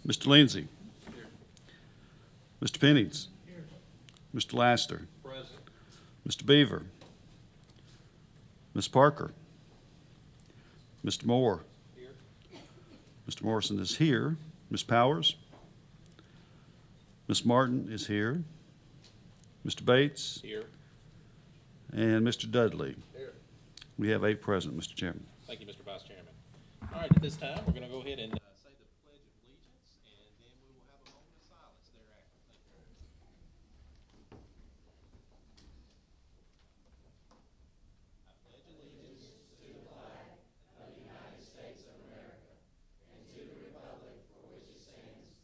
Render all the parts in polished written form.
Mr. Lindsay. Here. Mr. Pennings. Here. Mr. Laster. Present. Mr. Beaver. Ms. Parker. Mr. Moore. Here. Mr. Morrison is here. Ms. Powers. Ms. Martin is here. Mr. Bates. Here. And Mr. Dudley. Here. We have 8 present, Mr. Chairman. Thank you, Mr. Vice Chairman. All right, at this time, we're going to go ahead and say the Pledge of Allegiance, and then we will have a moment of silence thereafter. Thank you. I pledge allegiance to the flag of the United States of America and to the republic for which it stands,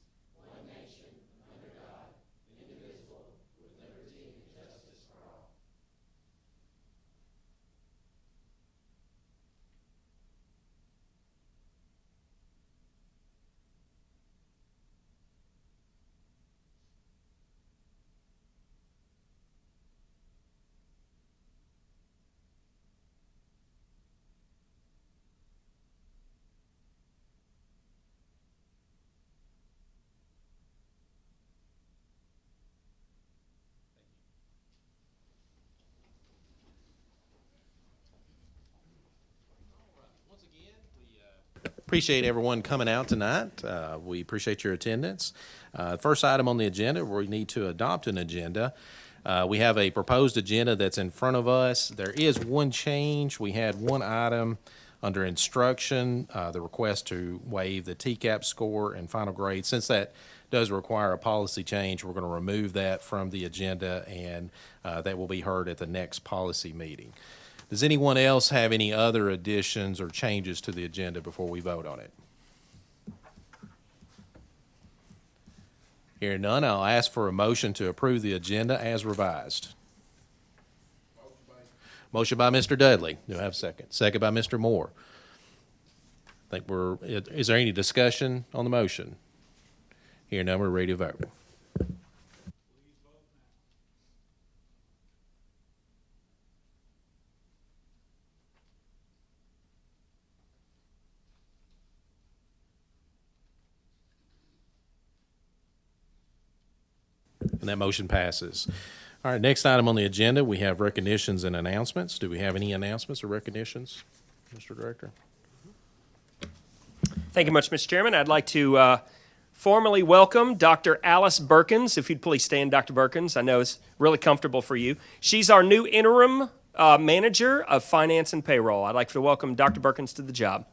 one nation, under God, indivisible, with liberty and justice for all. Once again, we appreciate everyone coming out tonight. We appreciate your attendance. First item on the agenda, we need to adopt an agenda. We have a proposed agenda that's in front of us. There is one change. We had one item under instruction, the request to waive the TCAP score and final grade. Since that does require a policy change, we're going to remove that from the agenda, and that will be heard at the next policy meeting. Does anyone else have any other additions or changes to the agenda before we vote on it? Hearing none, I'll ask for a motion to approve the agenda as revised. Motion by Mr. Dudley. Do I have a second? Second by Mr. Moore. Is there any discussion on the motion? Hearing none, we're ready to vote. And that motion passes. All right, next item on the agenda, we have recognitions and announcements. Do we have any announcements or recognitions, Mr. Director? Thank you much, Mr. Chairman. I'd like to formally welcome Dr. Alice Berkins. If you'd please stand, Dr. Berkins. I know it's really comfortable for you. She's our new interim manager of finance and payroll. I'd like to welcome Dr. Berkins to the job.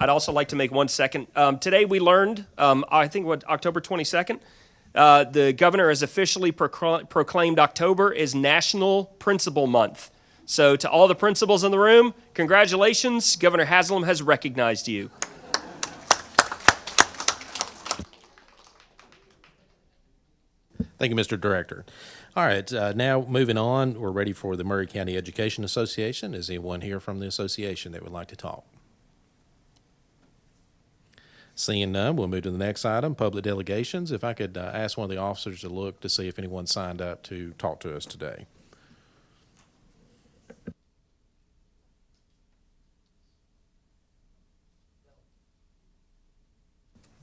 I'd also like to make 1 second. Today we learned, I think October 22nd, the governor has officially proclaimed October is National Principal Month. So to all the principals in the room, congratulations. Governor Haslam has recognized you. Thank you, Mr. Director. All right, now moving on, we're ready for the Maury County Education Association. Is anyone here from the association that would like to talk? Seeing none, we'll move to the next item, public delegations. If I could ask one of the officers to look to see if anyone signed up to talk to us today.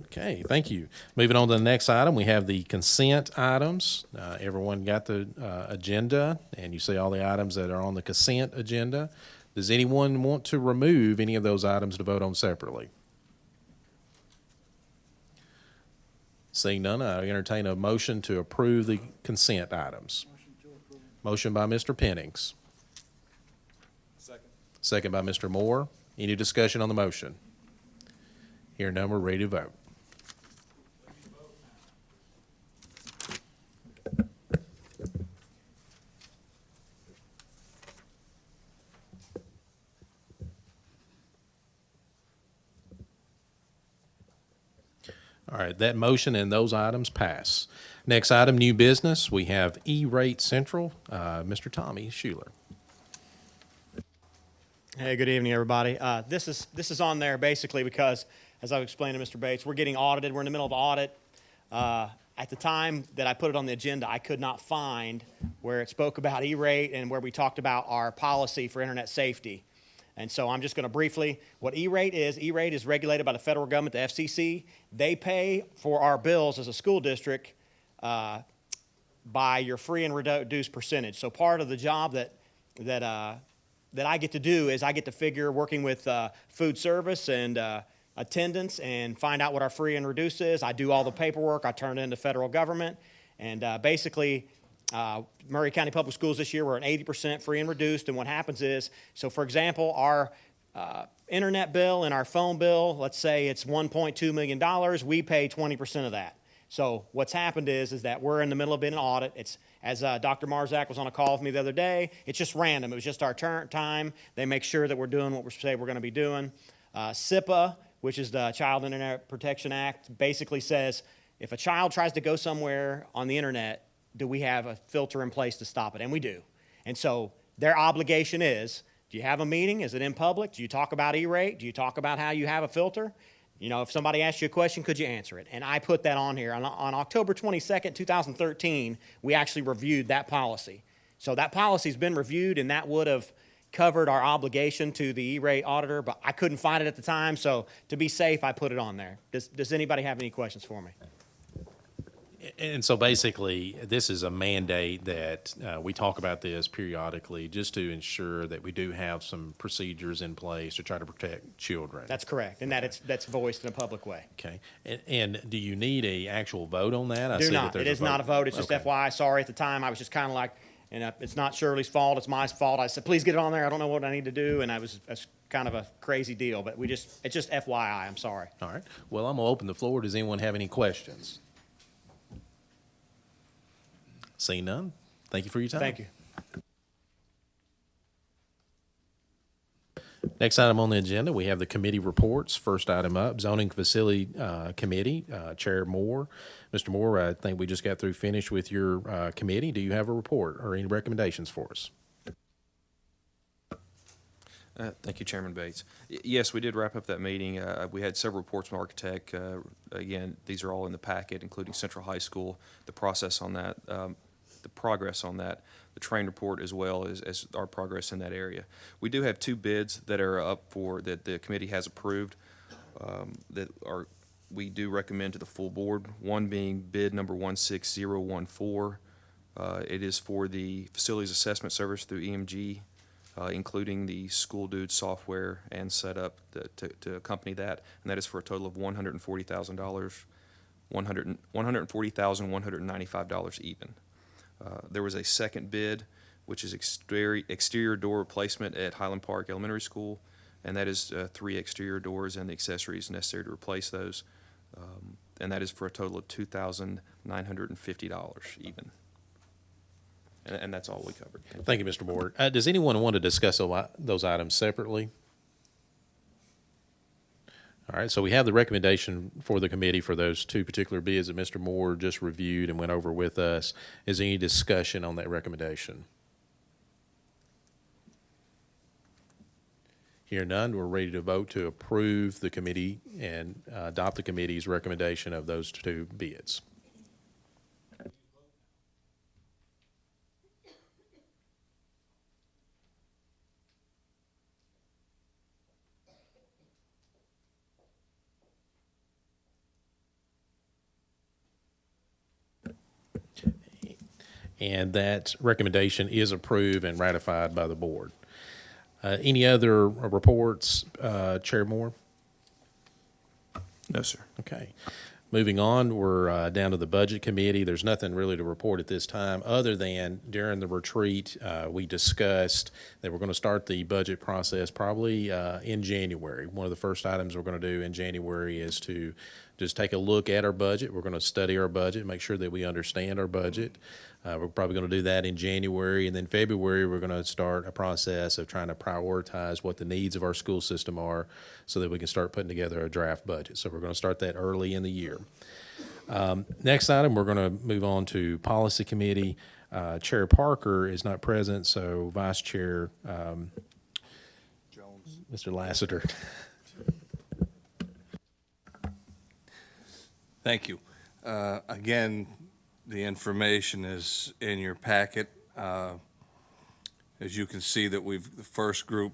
Okay, thank you. Moving on to the next item, we have the consent items. Everyone got the agenda, and you see all the items that are on the consent agenda. Does anyone want to remove any of those items to vote on separately? Seeing none, I entertain a motion to approve the consent items. Motion by Mr. Pennings. Second. Second by Mr. Moore. Any discussion on the motion? Hearing none, we're ready to vote. All right, that motion and those items pass. Next item, new business. We have E-Rate Central. Mr. Tommy Schuler. Hey, good evening, everybody. This is on there basically because, as I've explained to Mr. Bates, we're getting audited. We're in the middle of audit. At the time that I put it on the agenda, I could not find where it spoke about E-Rate and where we talked about our policy for internet safety. And so I'm just going to briefly, what E-rate is regulated by the federal government, the FCC. They pay for our bills as a school district by your free and reduced percentage. So part of the job that I get to do is I get to figure, working with food service and attendance, and find out what our free and reduced is. I do all the paperwork. I turn it into federal government. And basically, Maury County Public Schools this year, we're at 80% free and reduced. And what happens is, so for example, our internet bill and our phone bill, let's say it's $1.2 million, we pay 20% of that. So what's happened is that we're in the middle of being an audit. It's, as Dr. Marzak was on a call with me the other day, it's just random. It was just our turn time. They make sure that we're doing what we say we're going to be doing. SIPA, which is the Child Internet Protection Act, basically says if a child tries to go somewhere on the internet, do we have a filter in place to stop it? And we do. And so their obligation is, do you have a meeting? Is it in public? Do you talk about E-rate? Do you talk about how you have a filter? You know, if somebody asks you a question, could you answer it? And I put that on here. On October 22nd, 2013, we actually reviewed that policy. So that policy's been reviewed, and that would have covered our obligation to the E-rate auditor, but I couldn't find it at the time, so to be safe, I put it on there. Does anybody have any questions for me? And so basically, this is a mandate that we talk about this periodically just to ensure that we do have some procedures in place to try to protect children. That's correct, and that's voiced in a public way. Okay. And do you need a actual vote on that? Do not. It is not a vote. It's just Okay. FYI. Sorry, at the time, I was just kind of like, and it's not Shirley's fault. It's my fault. I said, please get it on there. I don't know what I need to do, and it's kind of a crazy deal, but it's just FYI. I'm sorry. All right. Well, I'm going to open the floor. Does anyone have any questions? Seeing none, thank you for your time. Thank you. Next item on the agenda, we have the committee reports. First item up, Zoning Facility Committee, Chair Moore. Mr. Moore, I think we just got through finished with your committee. Do you have a report or any recommendations for us? Thank you, Chairman Bates. Yes, we did wrap up that meeting. We had several reports from Architect. Again, these are all in the packet, including Central High School, the process on that, the progress on that, the train report, as well as our progress in that area. We do have two bids that are up for, that the committee has approved, we do recommend to the full board, one being bid number 16014. It is for the Facilities Assessment Service through EMG, including the School Dude software and setup to accompany that, and that is for a total of $140,000, $140,195 even. There was a second bid, which is exterior door replacement at Highland Park Elementary School, and that is 3 exterior doors and the accessories necessary to replace those, and that is for a total of $2,950 even. And that's all we covered. Thank you, Mr. Moore. Does anyone want to discuss those items separately? All right, so we have the recommendation for the committee for those two particular bids that Mr. Moore just reviewed and went over with us. Is there any discussion on that recommendation? Hearing none, we're ready to vote to approve the committee and adopt the committee's recommendation of those two bids. And that recommendation is approved and ratified by the board. Any other reports, Chair Moore? No, sir. Okay. Moving on, we're down to the Budget Committee. There's nothing really to report at this time, other than during the retreat, we discussed that we're going to start the budget process probably in January. One of the first items we're going to do in January is to just take a look at our budget. We're going to study our budget, make sure that we understand our budget. We're probably going to do that in January, and then February we're going to start a process of trying to prioritize what the needs of our school system are so that we can start putting together a draft budget. So we're going to start that early in the year. Next item, we're going to move on to Policy Committee. Chair Parker is not present, so Vice Chair Jones, Mr. Lassiter. Thank you. Again, the information is in your packet. As you can see, that the first group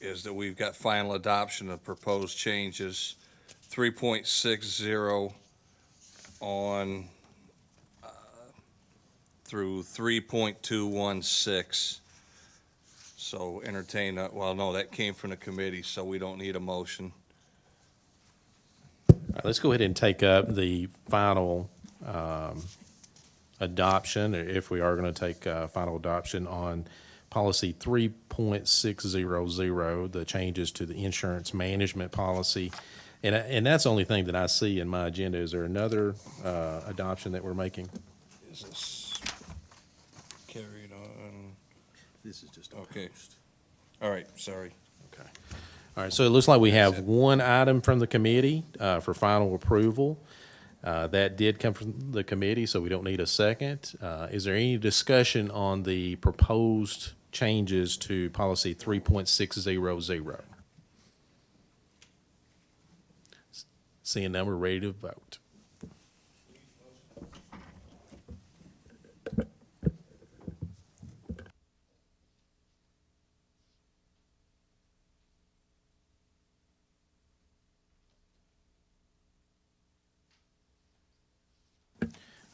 is that we've got final adoption of proposed changes, 3.60 on through 3.216. So entertain, well, no, that came from the committee, so we don't need a motion. All right, let's go ahead and take up the final adoption, if we are going to take final adoption on policy 3.600, the changes to the insurance management policy. And that's the only thing that I see in my agenda. Is there another adoption that we're making? Is this carried on? This is just Okay. All right, sorry. Okay. All right, so it looks like we have one item from the committee for final approval. That did come from the committee, so we don't need a second. Is there any discussion on the proposed changes to policy 3.600? Seeing none, we're ready to vote.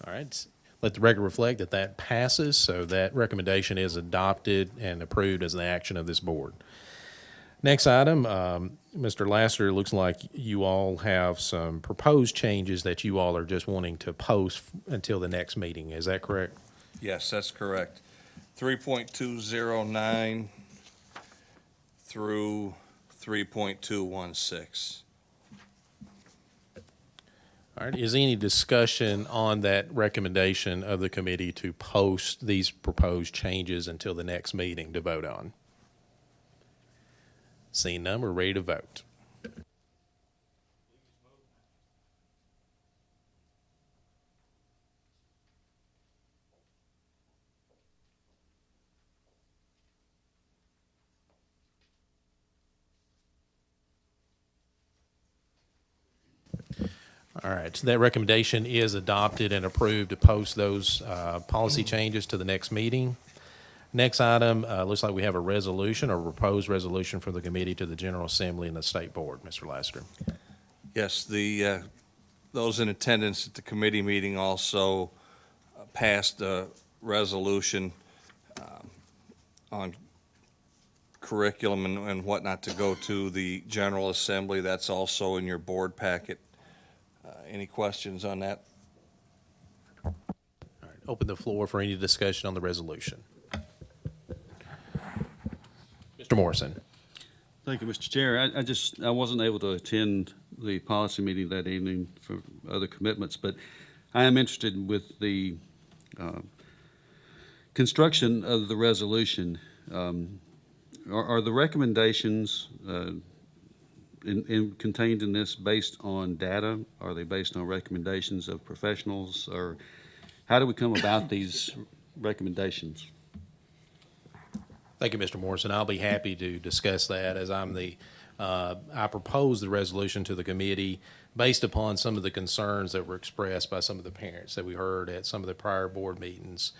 All right, let the record reflect that that passes, so that recommendation is adopted and approved as an action of this board. Next item, Mr. Lassiter, looks like you all have some proposed changes that you all are just wanting to post until the next meeting. Is that correct? Yes, that's correct. 3.209 through 3.216. All right, is there any discussion on that recommendation of the committee to post these proposed changes until the next meeting to vote on? Seeing none, we're ready to vote. All right, so that recommendation is adopted and approved to post those policy changes to the next meeting. Next item, looks like we have a resolution, or proposed resolution from the committee to the General Assembly and the State Board. Mr. Lassiter. Yes, those in attendance at the committee meeting also passed a resolution on curriculum and whatnot to go to the General Assembly. That's also in your board packet. Any questions on that? All right, open the floor for any discussion on the resolution. Mr. Morrison. Thank you, Mr. Chair. I wasn't able to attend the policy meeting that evening for other commitments, but I am interested with the construction of the resolution. Are the recommendations contained in this based on data? Are they based on recommendations of professionals? Or how do we come about these recommendations? Thank you, Mr. Morrison. I'll be happy to discuss that, as I proposed the resolution to the committee based upon some of the concerns that were expressed by some of the parents that we heard at some of the prior board meetings.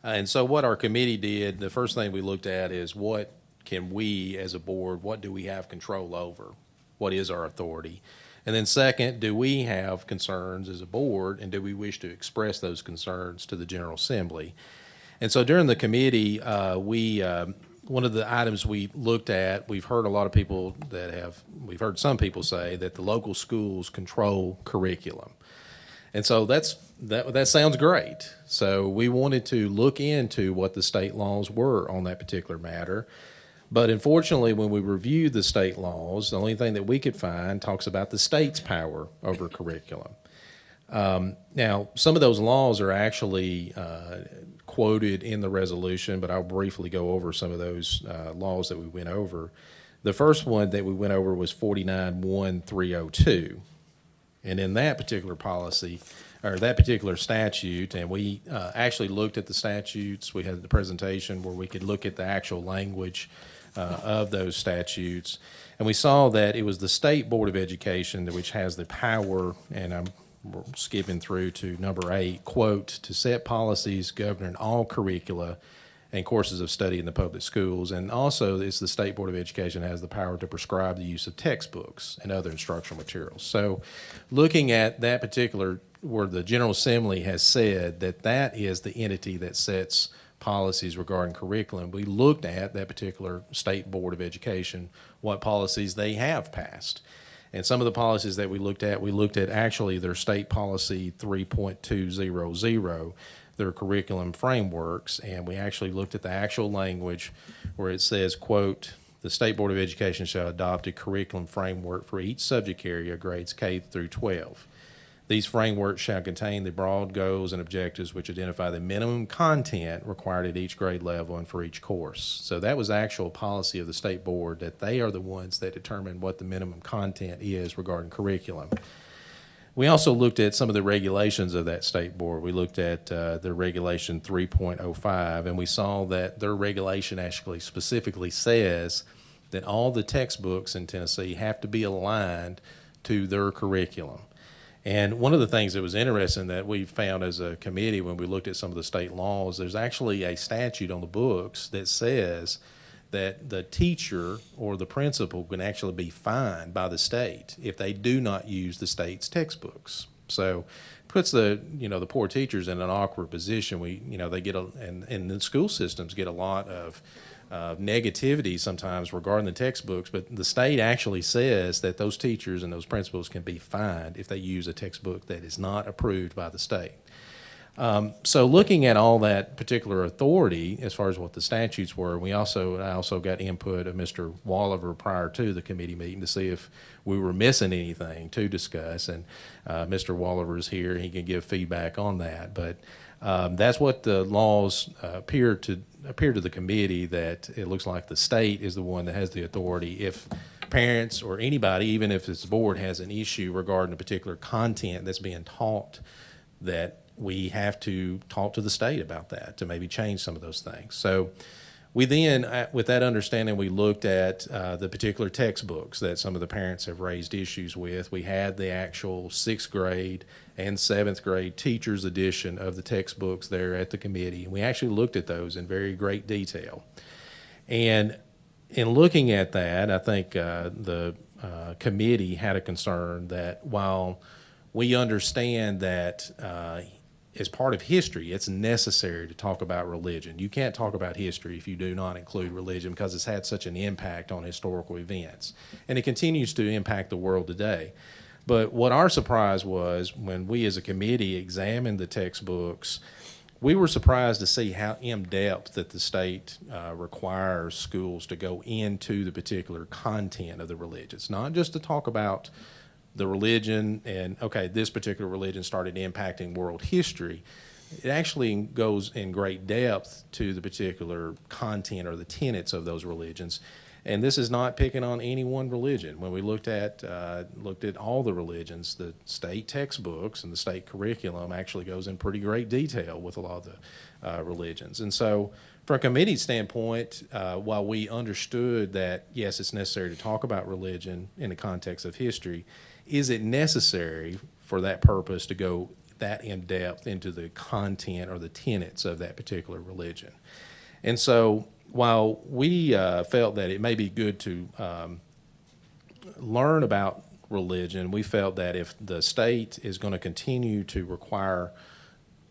And so what our committee did, the first thing we looked at is what can we as a board, what do we have control over? What is our authority? And then second, do we have concerns as a board, and do we wish to express those concerns to the General Assembly? And so during the committee, one of the items we looked at, we've heard some people say that the local schools control curriculum. And so that sounds great. So we wanted to look into what the state laws were on that particular matter. But unfortunately, when we reviewed the state laws, the only thing that we could find talks about the state's power over curriculum. Now, some of those laws are actually quoted in the resolution, but I'll briefly go over some of those laws that we went over. The first one that we went over was 49.1302. And in that particular policy, or that particular statute, and we actually looked at the statutes. We had the presentation where we could look at the actual language of those statutes. And we saw that it was the State Board of Education which has the power, and I'm skipping through to number 8, quote, to set policies governing all curricula and courses of study in the public schools. And also, it's the State Board of Education has the power to prescribe the use of textbooks and other instructional materials. So looking at that particular, where the General Assembly has said that that is the entity that sets policies regarding curriculum, we looked at that particular State Board of Education, what policies they have passed. And some of the policies that we looked at actually their state policy 3.200, their curriculum frameworks, and we actually looked at the actual language where it says, quote, "The State Board of Education shall adopt a curriculum framework for each subject area, grades K through 12. These frameworks shall contain the broad goals and objectives which identify the minimum content required at each grade level and for each course." So that was actual policy of the State Board, that they are the ones that determine what the minimum content is regarding curriculum. We also looked at some of the regulations of that State Board. We looked at their regulation 3.05, and we saw that their regulation actually specifically says that all the textbooks in Tennessee have to be aligned to their curriculum. And one of the things that was interesting that we found as a committee when we looked at some of the state laws, there's actually a statute on the books that says that the teacher or the principal can actually be fined by the state if they do not use the state's textbooks. So puts the poor teachers in an awkward position. They get and the school systems get a lot of negativity sometimes regarding the textbooks, but the state actually says that those teachers and those principals can be fined if they use a textbook that is not approved by the state. So looking at all that particular authority as far as what the statutes were, I also got input of Mr. Walliver prior to the committee meeting to see if we were missing anything to discuss, and Mr. Walliver is here. He can give feedback on that, but that's what the laws appear to the committee, that it looks like the state is the one that has the authority. If parents or anybody, even if it's the board, has an issue regarding a particular content that's being taught, that we have to talk to the state about that to maybe change some of those things. So we then, with that understanding, we looked at the particular textbooks that some of the parents have raised issues with. We had the actual 6th grade and 7th grade teacher's edition of the textbooks there at the committee. And we actually looked at those in very great detail. And in looking at that, I think the committee had a concern that while we understand that as part of history, it's necessary to talk about religion. You can't talk about history if you do not include religion, because it's had such an impact on historical events. And it continues to impact the world today. But what our surprise was when we as a committee examined the textbooks, we were surprised to see how in-depth that the state requires schools to go into the particular content of the religions, not just to talk about the religion and, okay, this particular religion started impacting world history. It actually goes in great depth to the particular content or the tenets of those religions. And this is not picking on any one religion. When we looked at all the religions, the state textbooks and the state curriculum actually goes in pretty great detail with a lot of the religions. And so from a committee standpoint, while we understood that, yes, it's necessary to talk about religion in the context of history, is it necessary for that purpose to go that in depth into the content or the tenets of that particular religion? And so while we felt that it may be good to learn about religion, we felt that if the state is going to continue to require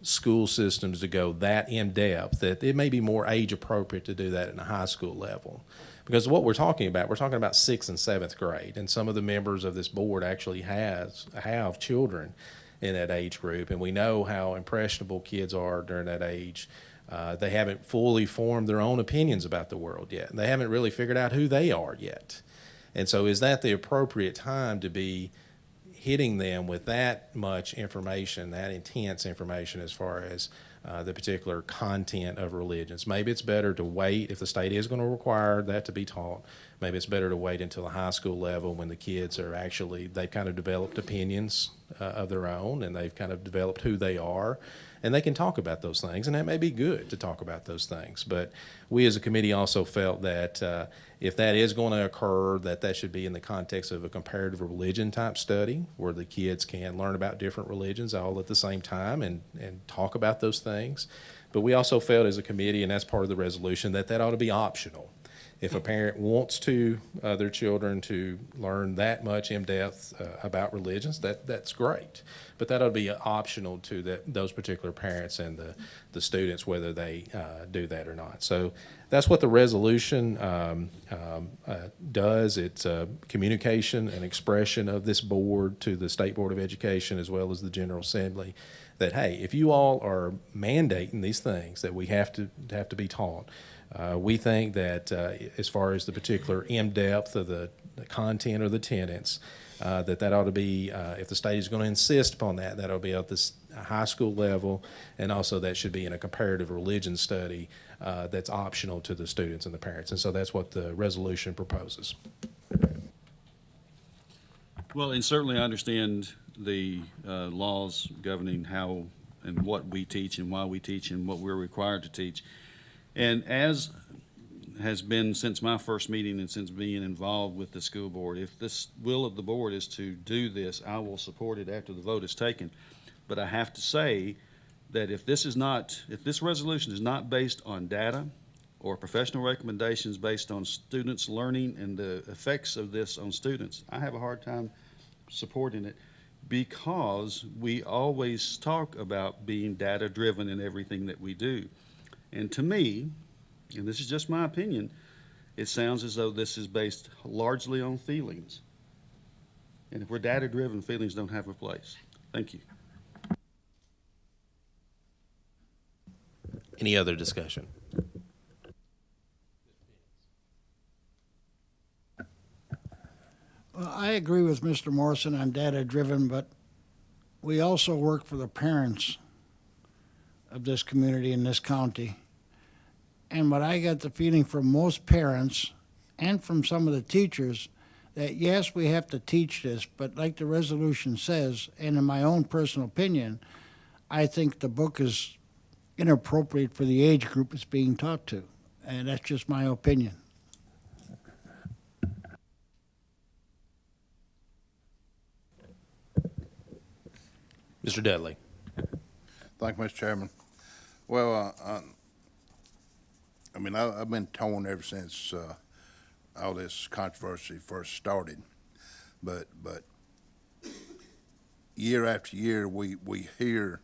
school systems to go that in depth, that it may be more age appropriate to do that in a high school level. Because what we're talking about 6th and 7th grade, and some of the members of this board actually have children in that age group, and we know how impressionable kids are during that age. They haven't fully formed their own opinions about the world yet. They haven't really figured out who they are yet. And so is that the appropriate time to be hitting them with that much information, that intense information as far as the particular content of religions? Maybe it's better to wait if the state is going to require that to be taught. Maybe it's better to wait until the high school level when the kids are actually, they've kind of developed opinions of their own, and they've kind of developed who they are, and they can talk about those things, and that may be good to talk about those things. But we as a committee also felt that if that is going to occur, that should be in the context of a comparative religion type study where the kids can learn about different religions all at the same time and talk about those things. But we also felt as a committee, and that's part of the resolution, that that ought to be optional. If a parent wants their children to learn that much in depth about religions, that's great. But that ought to be optional to those particular parents and the students, whether they do that or not. So that's what the resolution does. It's communication and expression of this board to the State Board of Education as well as the General Assembly that, hey, if you all are mandating these things that we have to be taught, we think that as far as the particular in-depth of the content or the tenets, that ought to be, if the state is going to insist upon that, that ought to be at this high school level, and also that should be in a comparative religion study that's optional to the students and the parents. And so that's what the resolution proposes. Well, and certainly I understand the laws governing how and what we teach and why we teach and what we're required to teach. And as has been since my first meeting and since being involved with the school board, if this will of the board is to do this, I will support it after the vote is taken. But I have to say that if this resolution is not based on data or professional recommendations based on students' learning and the effects of this on students, I have a hard time supporting it, because we always talk about being data-driven in everything that we do. And to me, and this is just my opinion, it sounds as though this is based largely on feelings. And if we're data-driven, feelings don't have a place. Thank you. Any other discussion? Well, I agree with Mr. Morrison on data-driven, but we also work for the parents of this community in this county. And what I got the feeling from most parents and from some of the teachers, that yes, we have to teach this, but like the resolution says, and in my own personal opinion, I think the book is inappropriate for the age group it's being taught to. And that's just my opinion. Mr. Dudley. Thank you, Mr. Chairman. Well, I've been torn ever since all this controversy first started. But year after year, we hear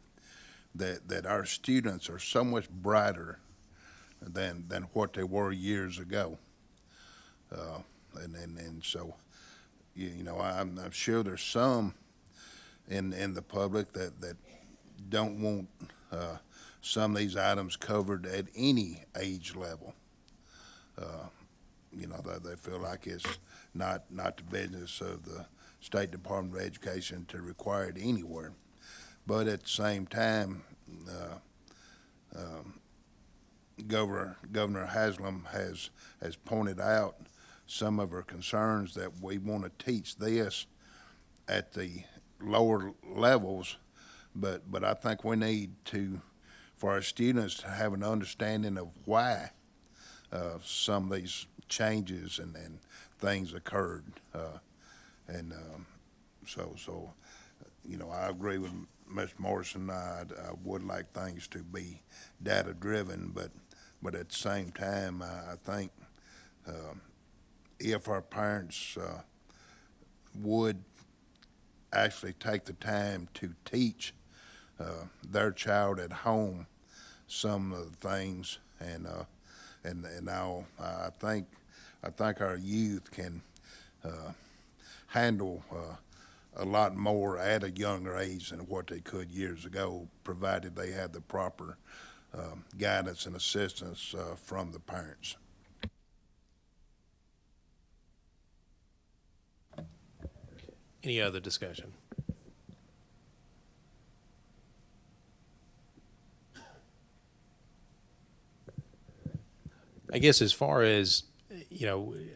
that our students are so much brighter than what they were years ago. And so, I'm sure there's some in the public that don't want some of these items covered at any age level. They feel like it's not the business of the State Department of Education to require it anywhere. But at the same time, Governor Haslam has pointed out some of her concerns that we want to teach this at the lower levels, but I think we need for our students to have an understanding of why some of these changes and things occurred. So I agree with Mr. Morrison. I would like things to be data-driven, but at the same time, I think if our parents would actually take the time to teach their child at home some of the things, and now I think our youth can handle a lot more at a younger age than what they could years ago, provided they had the proper guidance and assistance from the parents. Any other discussion? I guess as far as,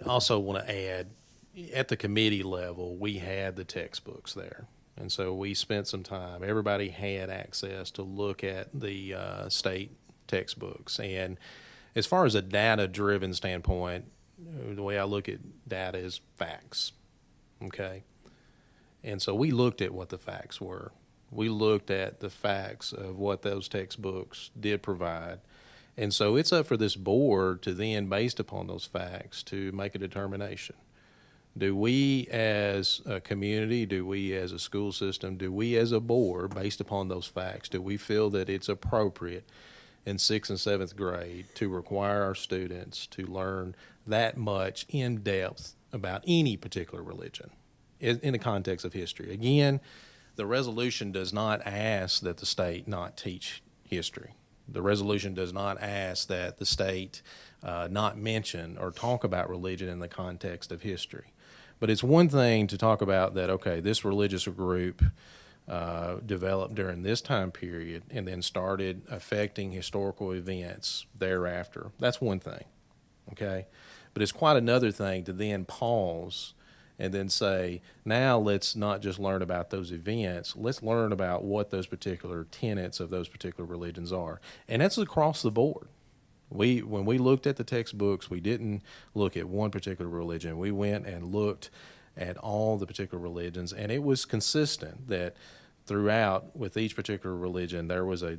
also want to add, at the committee level, we had the textbooks there. And so we spent some time, everybody had access to look at the state textbooks. And as far as a data-driven standpoint, the way I look at data is facts, okay? And so we looked at what the facts were. We looked at the facts of what those textbooks did provide. And so it's up for this board to then, based upon those facts, to make a determination. Do we as a community, do we as a school system, do we as a board, based upon those facts, do we feel that it's appropriate in 6th and 7th grade to require our students to learn that much in depth about any particular religion in the context of history? Again, the resolution does not ask that the state not teach history. The resolution does not ask that the state not mention or talk about religion in the context of history. But it's one thing to talk about that, okay, this religious group developed during this time period and then started affecting historical events thereafter. That's one thing, okay? But it's quite another thing to then pause and then say, now let's not just learn about those events, let's learn about what those particular tenets of those particular religions are. And that's across the board. When we looked at the textbooks, we didn't look at one particular religion. We went and looked at all the particular religions, and it was consistent that throughout, with each particular religion, there was a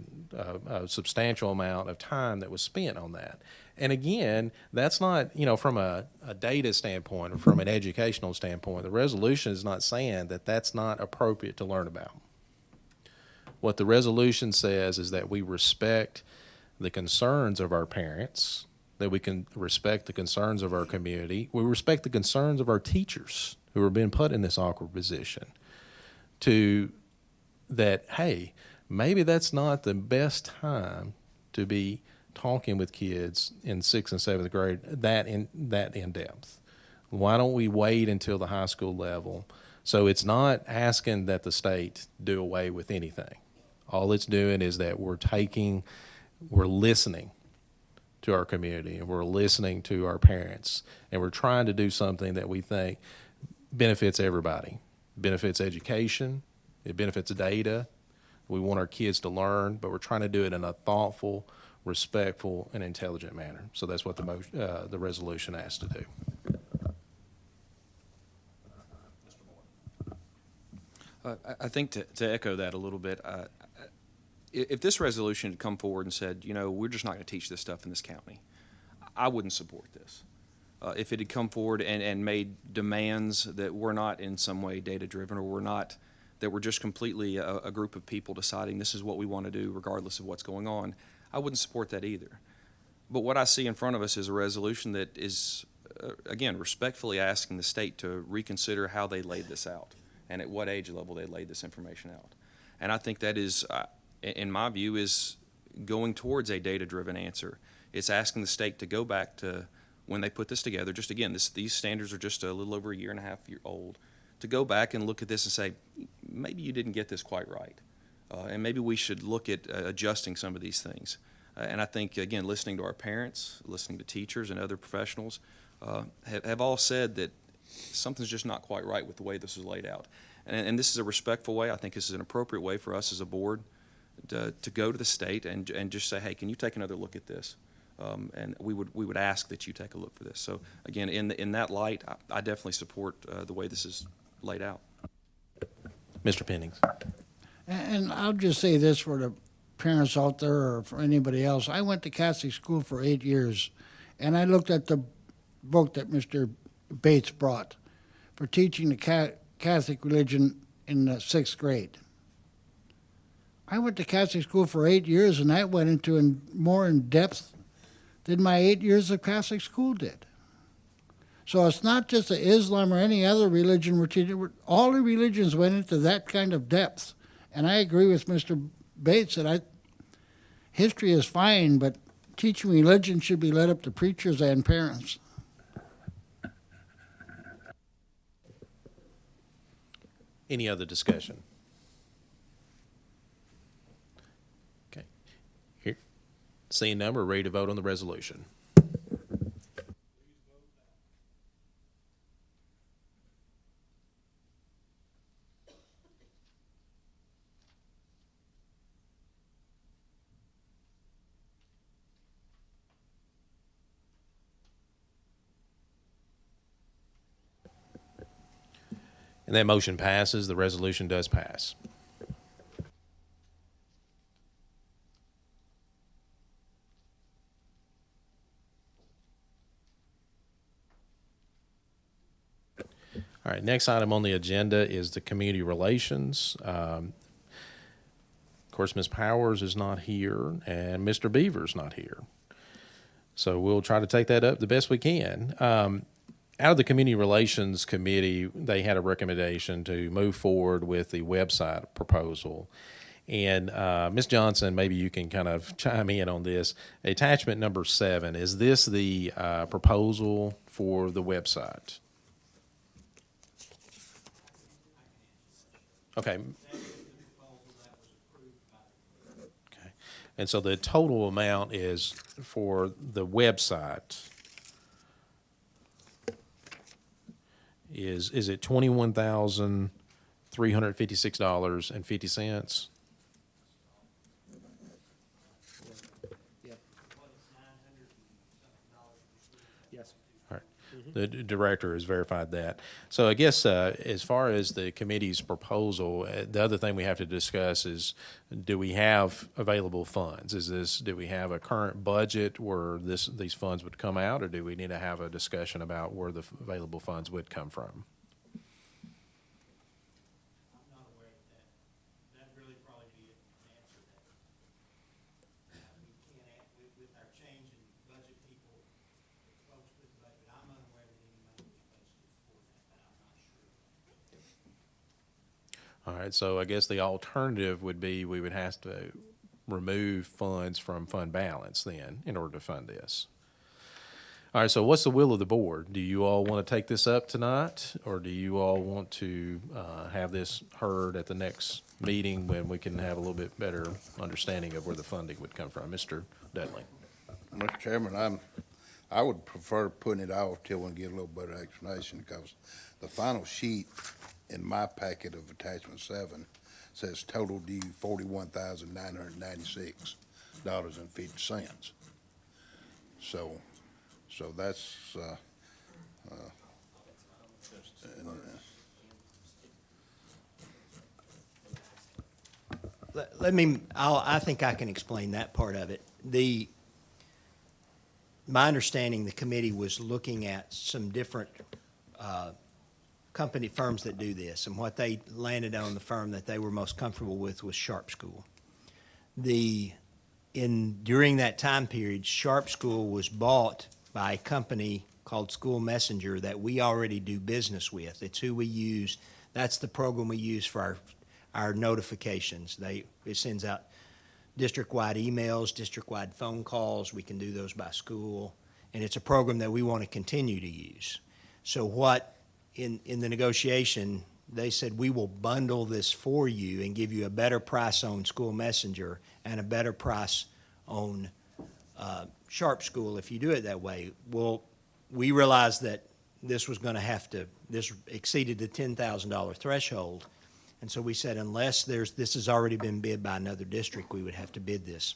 substantial amount of time that was spent on that. And again, that's not, from a data standpoint or from an educational standpoint, the resolution is not saying that that's not appropriate to learn about. What the resolution says is that we respect the concerns of our parents, that we can respect the concerns of our community, we respect the concerns of our teachers who are being put in this awkward position, to that, hey, maybe that's not the best time to be talking with kids in 6th and 7th grade that in depth. Why don't we wait until the high school level? So it's not asking that the state do away with anything. All it's doing is that we're listening to our community, and we're listening to our parents, and we're trying to do something that we think benefits everybody. Benefits education, it benefits data. We want our kids to learn, but we're trying to do it in a thoughtful, respectful, and intelligent manner. So that's what the resolution asks to do. I think to echo that a little bit, if this resolution had come forward and said, we're just not going to teach this stuff in this county, I wouldn't support this. If it had come forward and made demands that were not in some way data-driven, or that were just completely a group of people deciding this is what we want to do regardless of what's going on, I wouldn't support that either. But what I see in front of us is a resolution that is, again, respectfully asking the state to reconsider how they laid this out and at what age level they laid this information out. And I think that is, in my view, is going towards a data-driven answer. It's asking the state to go back to when they put this together. Just again, these standards are just a little over a year and a half old. To go back and look at this and say, maybe you didn't get this quite right, and maybe we should look at adjusting some of these things. And I think, again, listening to our parents, listening to teachers and other professionals, have all said that something's just not quite right with the way this is laid out. And this is a respectful way. I think this is an appropriate way for us as a board to go to the state and just say, hey, can you take another look at this? And we would ask that you take a look for this. So again, in that light, I definitely support the way this is laid out. Mr. Pennings. And I'll just say this for the parents out there or for anybody else. I went to Catholic school for 8 years, and I looked at the book that Mr. Bates brought for teaching the Catholic religion in the 6th grade. I went to Catholic school for 8 years, and I went into more in depth than my 8 years of Catholic school did. So it's not just the Islam or any other religion we're teaching. All the religions went into that kind of depth. And I agree with Mr. Bates that history is fine, but teaching religion should be led up to preachers and parents. Any other discussion? Okay. Here. Seeing none, we're ready to vote on the resolution. And that motion passes. The resolution does pass. All right, next item on the agenda is the community relations. Of course, Ms. Powers is not here, and Mr. Beaver's not here. So we'll try to take that up the best we can. Out of the Community Relations Committee, they had a recommendation to move forward with the website proposal. And Ms. Johnson, maybe you can kind of chime in on this. Attachment number 7, is this the proposal for the website? Okay. Okay. And so the total amount is for the website is it $21,356.50? Yes. All right. The director has verified that. So I guess as far as the committee's proposal, the other thing we have to discuss is, do we have available funds? Do we have a current budget where these funds would come out, or do we need to have a discussion about where the available funds would come from? I'm not aware of that. That'd really probably be an answer that we can't, with our change in budget people, folks with budget, I'm unaware that any money was budgeted for that, but I'm not sure. All right, so I guess the alternative would be we would have to remove funds from fund balance then in order to fund this. All right, so what's the will of the board? Do you all want to take this up tonight, or do you all want to have this heard at the next meeting when we can have a little bit better understanding of where the funding would come from? Mr. Dudley. Mr. Chairman, I would prefer putting it off till we get a little better explanation, because the final sheet in my packet of attachment 7 says total due $41,996.50. So that's, I think I can explain that part of it. My understanding, the committee was looking at some different company firms that do this, and what they landed on, the firm that they were most comfortable with was Sharp School. During that time period, Sharp School was bought by a company called School Messenger that we already do business with. It's who we use. That's the program we use for our notifications. It sends out district-wide emails, district-wide phone calls. We can do those by school, and it's a program that we want to continue to use. So in the negotiation, they said, we will bundle this for you and give you a better price on School Messenger and a better price on Sharp School if you do it that way. Well, we realized that this exceeded the $10,000 threshold. And so we said, unless this has already been bid by another district, we would have to bid this.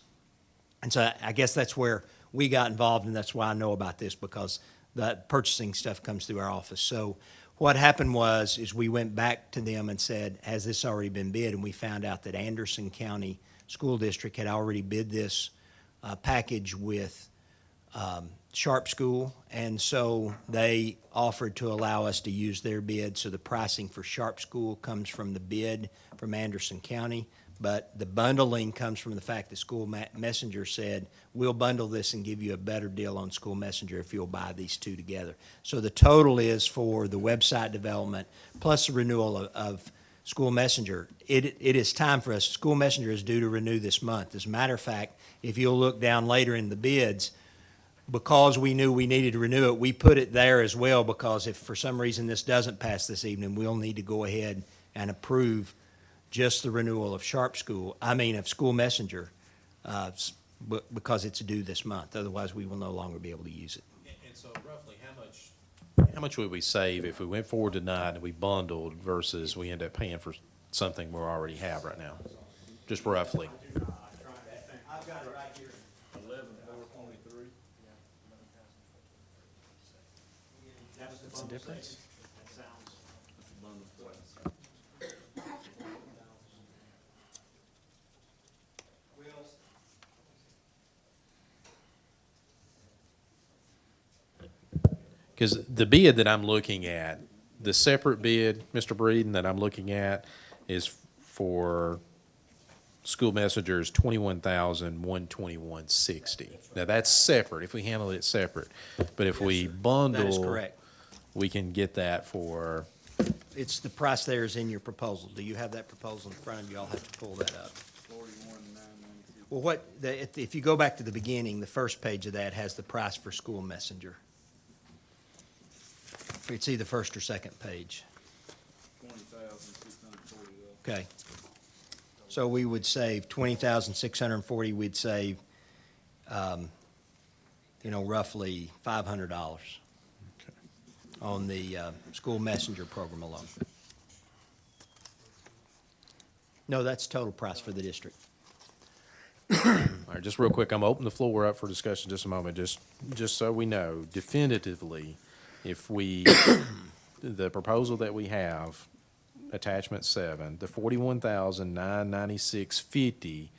And so I guess that's where we got involved, and that's why I know about this, because the purchasing stuff comes through our office. So what happened is we went back to them and said, has this already been bid? And we found out that Anderson County School District had already bid this package with Sharp School, and so they offered to allow us to use their bid. So the pricing for Sharp School comes from the bid from Anderson County, but the bundling comes from the fact that School Messenger said, we'll bundle this and give you a better deal on School Messenger if you'll buy these two together. So the total is for the website development plus the renewal of School Messenger. It is time for us. School Messenger is due to renew this month. As a matter of fact, if you'll look down later in the bids, because we knew we needed to renew it, we put it there as well, because if for some reason this doesn't pass this evening, we'll need to go ahead and approve just the renewal of of School Messenger, because it's due this month. Otherwise, we will no longer be able to use it. And so roughly how much would we save if we went forward tonight and we bundled versus we end up paying for something we already have right now? Just roughly. I've got it right here. 11,423. What's the difference? That sounds. Because the bid that I'm looking at the separate bid, Mr. Breeden, that I'm looking at is for school messengers, $21,121.60. Now, that's separate, if we handle it separate. But if we bundle. That is correct. We can get that for, It's the price there is in your proposal. Do you have that proposal in front of you? I'll have to pull that up. Well, if you go back to the beginning, the first page of that has the price for school messenger. It's either first or second page. Okay. So we would save $20,640. We'd save, roughly $500 on the school messenger program alone. No, that's total price for the district. all right, just real quick, I'm gonna open the floor up for discussion just a moment, just so we know definitively, if we, the proposal that we have, attachment 7, the $41,996.50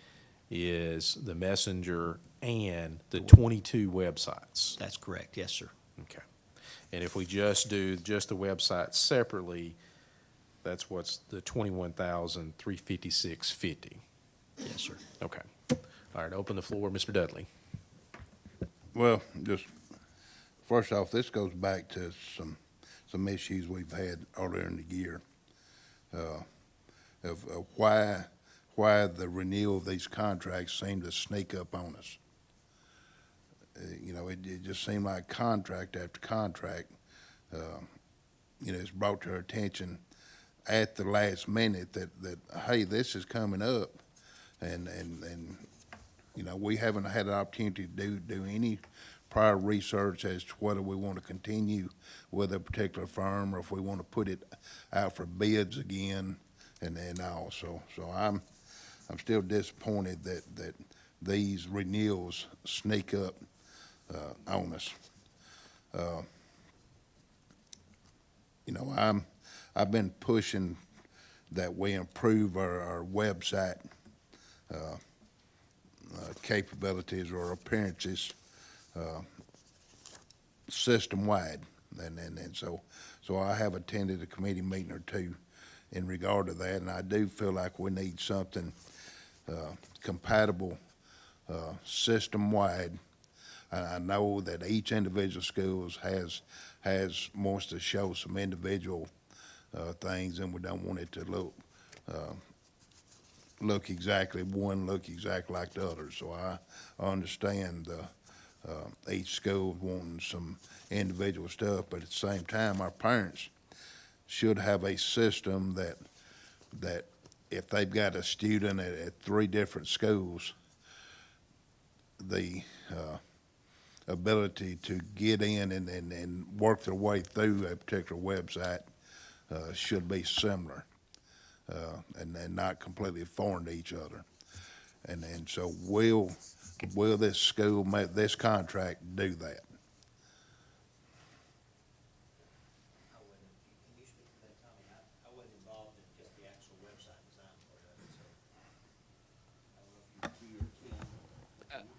is the messenger and the 22 websites. That's correct, yes, sir. Okay. And if we just do just the website separately, that's what's the $21,356.50. Yes, sir. Okay. All right, open the floor, Mr. Dudley. Well, just, first off, this goes back to some issues we've had earlier in the year, of why the renewal of these contracts seem to sneak up on us. It just seemed like contract after contract, it's brought to our attention at the last minute that hey, this is coming up, and we haven't had an opportunity to do any prior research as to whether we want to continue with a particular firm or if we want to put it out for bids again, and all. So I'm still disappointed that these renewals sneak up on us. I've been pushing that we improve our website capabilities or appearances system-wide, and so I have attended a committee meeting or two in regard to that, and I do feel like we need something compatible system-wide. I know that each individual schools wants to show some individual things, and we don't want it to look exactly like the other. So I understand each school wanting some individual stuff, but at the same time, our parents should have a system that if they've got a student at 3 different schools, the ability to get in and work their way through a particular website should be similar and not completely foreign to each other. And so will this this contract do that?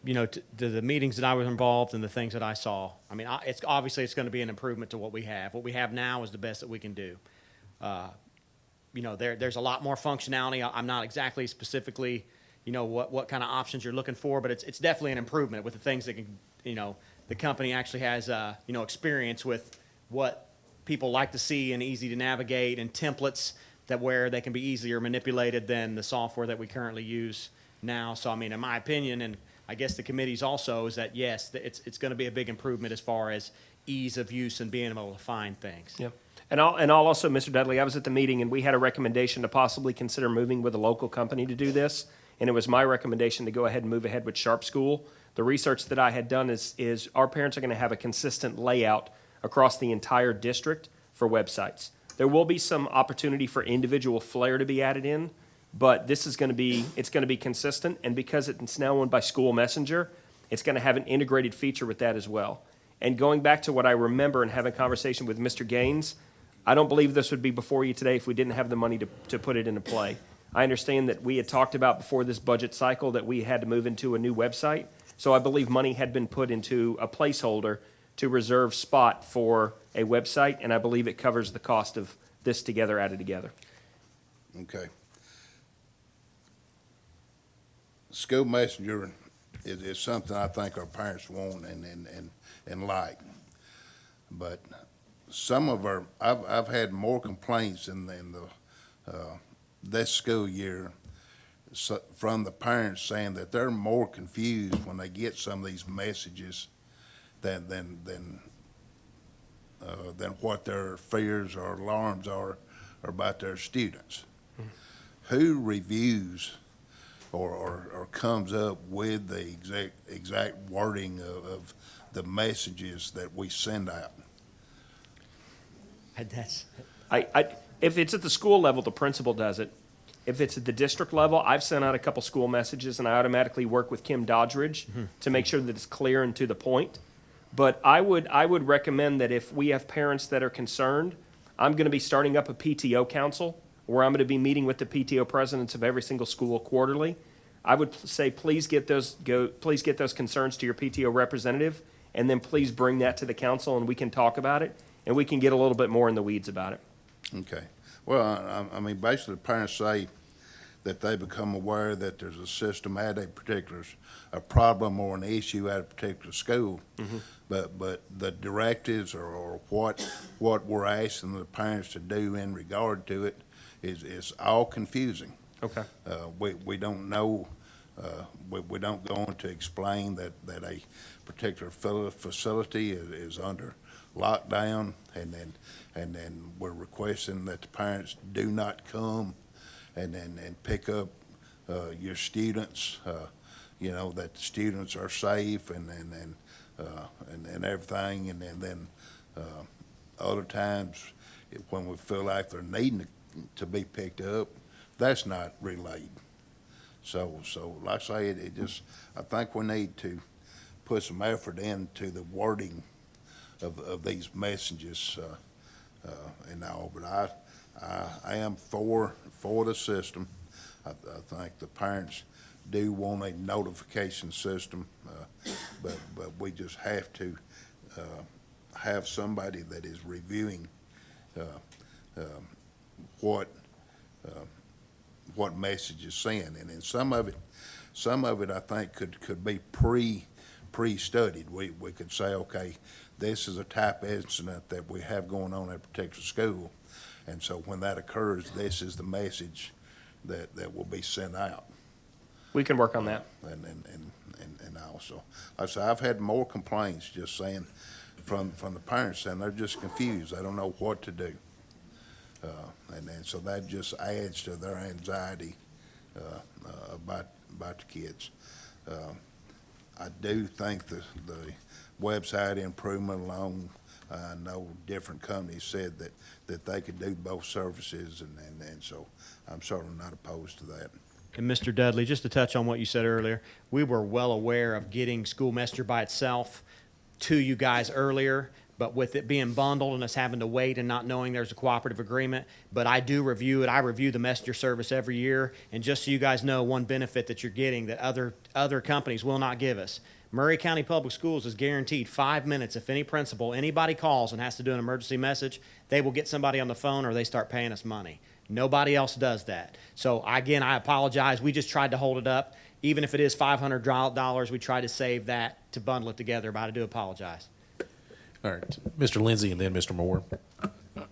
To the meetings that I was involved and the things that I saw, it's obviously it's going to be an improvement to what we have. What we have now is the best that we can do. There's a lot more functionality. I'm not exactly specifically, what kind of options you're looking for, but it's definitely an improvement with the things that can, the company actually has, experience with what people like to see and easy to navigate, and templates where they can be easier manipulated than the software that we currently use now. So, in my opinion, and I guess the committee's also, is that yes, it's going to be a big improvement as far as ease of use and being able to find things. Yep. And I'll also, Mr. Dudley, I was at the meeting and we had a recommendation to possibly consider moving with a local company to do this. And it was my recommendation to go ahead and move ahead with Sharp School. The research that I had done is our parents are going to have a consistent layout across the entire district for websites. There will be some opportunity for individual flair to be added in, but this is going to be consistent. And because it's now owned by School Messenger, it's going to have an integrated feature with that as well. And going back to what I remember and having a conversation with Mr. Gaines, I don't believe this would be before you today if we didn't have the money to put it into play. I understand that we had talked about before this budget cycle that we had to move into a new website. So I believe money had been put into a placeholder to reserve spot for a website, and I believe it covers the cost of this together, added together. Okay. School messenger is something I think our parents want and like. But some of I've had more complaints in this school year from the parents saying that they're more confused when they get some of these messages than what their fears or alarms are about their students. Who reviews or comes up with the exact wording of the messages that we send out? That's, If it's at the school level, the principal does it. If it's at the district level, I've sent out a couple school messages, and I automatically work with Kim Doddridge to make sure that it's clear and to the point. But I would recommend that if we have parents that are concerned, I'm going to be starting up a PTO council where I'm going to be meeting with the PTO presidents of every single school quarterly. I would say please get those concerns to your PTO representative, and then please bring that to the council, and we can talk about it, and we can get a little bit more in the weeds about it. Okay. Well, I mean, basically, the parents say that they become aware that there's a system at a problem or an issue at a particular school. But the directives or what we're asking the parents to do in regard to it is all confusing. Okay. We don't know, we don't go on to explain that a particular facility is under lockdown, and then we're requesting that the parents do not come and pick up your students, that the students are safe and everything, and then other times when we feel like they're needing to be picked up, that's not relayed. So like I say, I think we need to put some effort into the wording of these messages and all. But I am for the system. I think the parents do want a notification system, but we just have to have somebody that is reviewing what message is sent, and then some of it I think could be pre-studied. We could say, okay, this is a type of incident that we have going on at a particular school, and so when that occurs, this is the message that will be sent out. We can work on that. And also, like I say, I've had more complaints just saying from the parents saying they're just confused. They don't know what to do. And so that just adds to their anxiety about the kids. I do think the website improvement alone, I know different companies said that they could do both services, and so I'm certainly not opposed to that. And Mr. Dudley, just to touch on what you said earlier, we were well aware of getting School Messenger by itself to you guys earlier, but with it being bundled and us having to wait and not knowing there's a cooperative agreement, but I do review it. I review the messenger service every year, and just so you guys know, one benefit that you're getting that other companies will not give us. Maury County Public Schools is guaranteed 5 minutes. If any principal, anybody calls and has to do an emergency message, they will get somebody on the phone or they start paying us money. Nobody else does that. So again, I apologize. We just tried to hold it up. Even if it is $500, we try to save that to bundle it together, but I do apologize. All right, Mr. Lindsay and then Mr. Moore.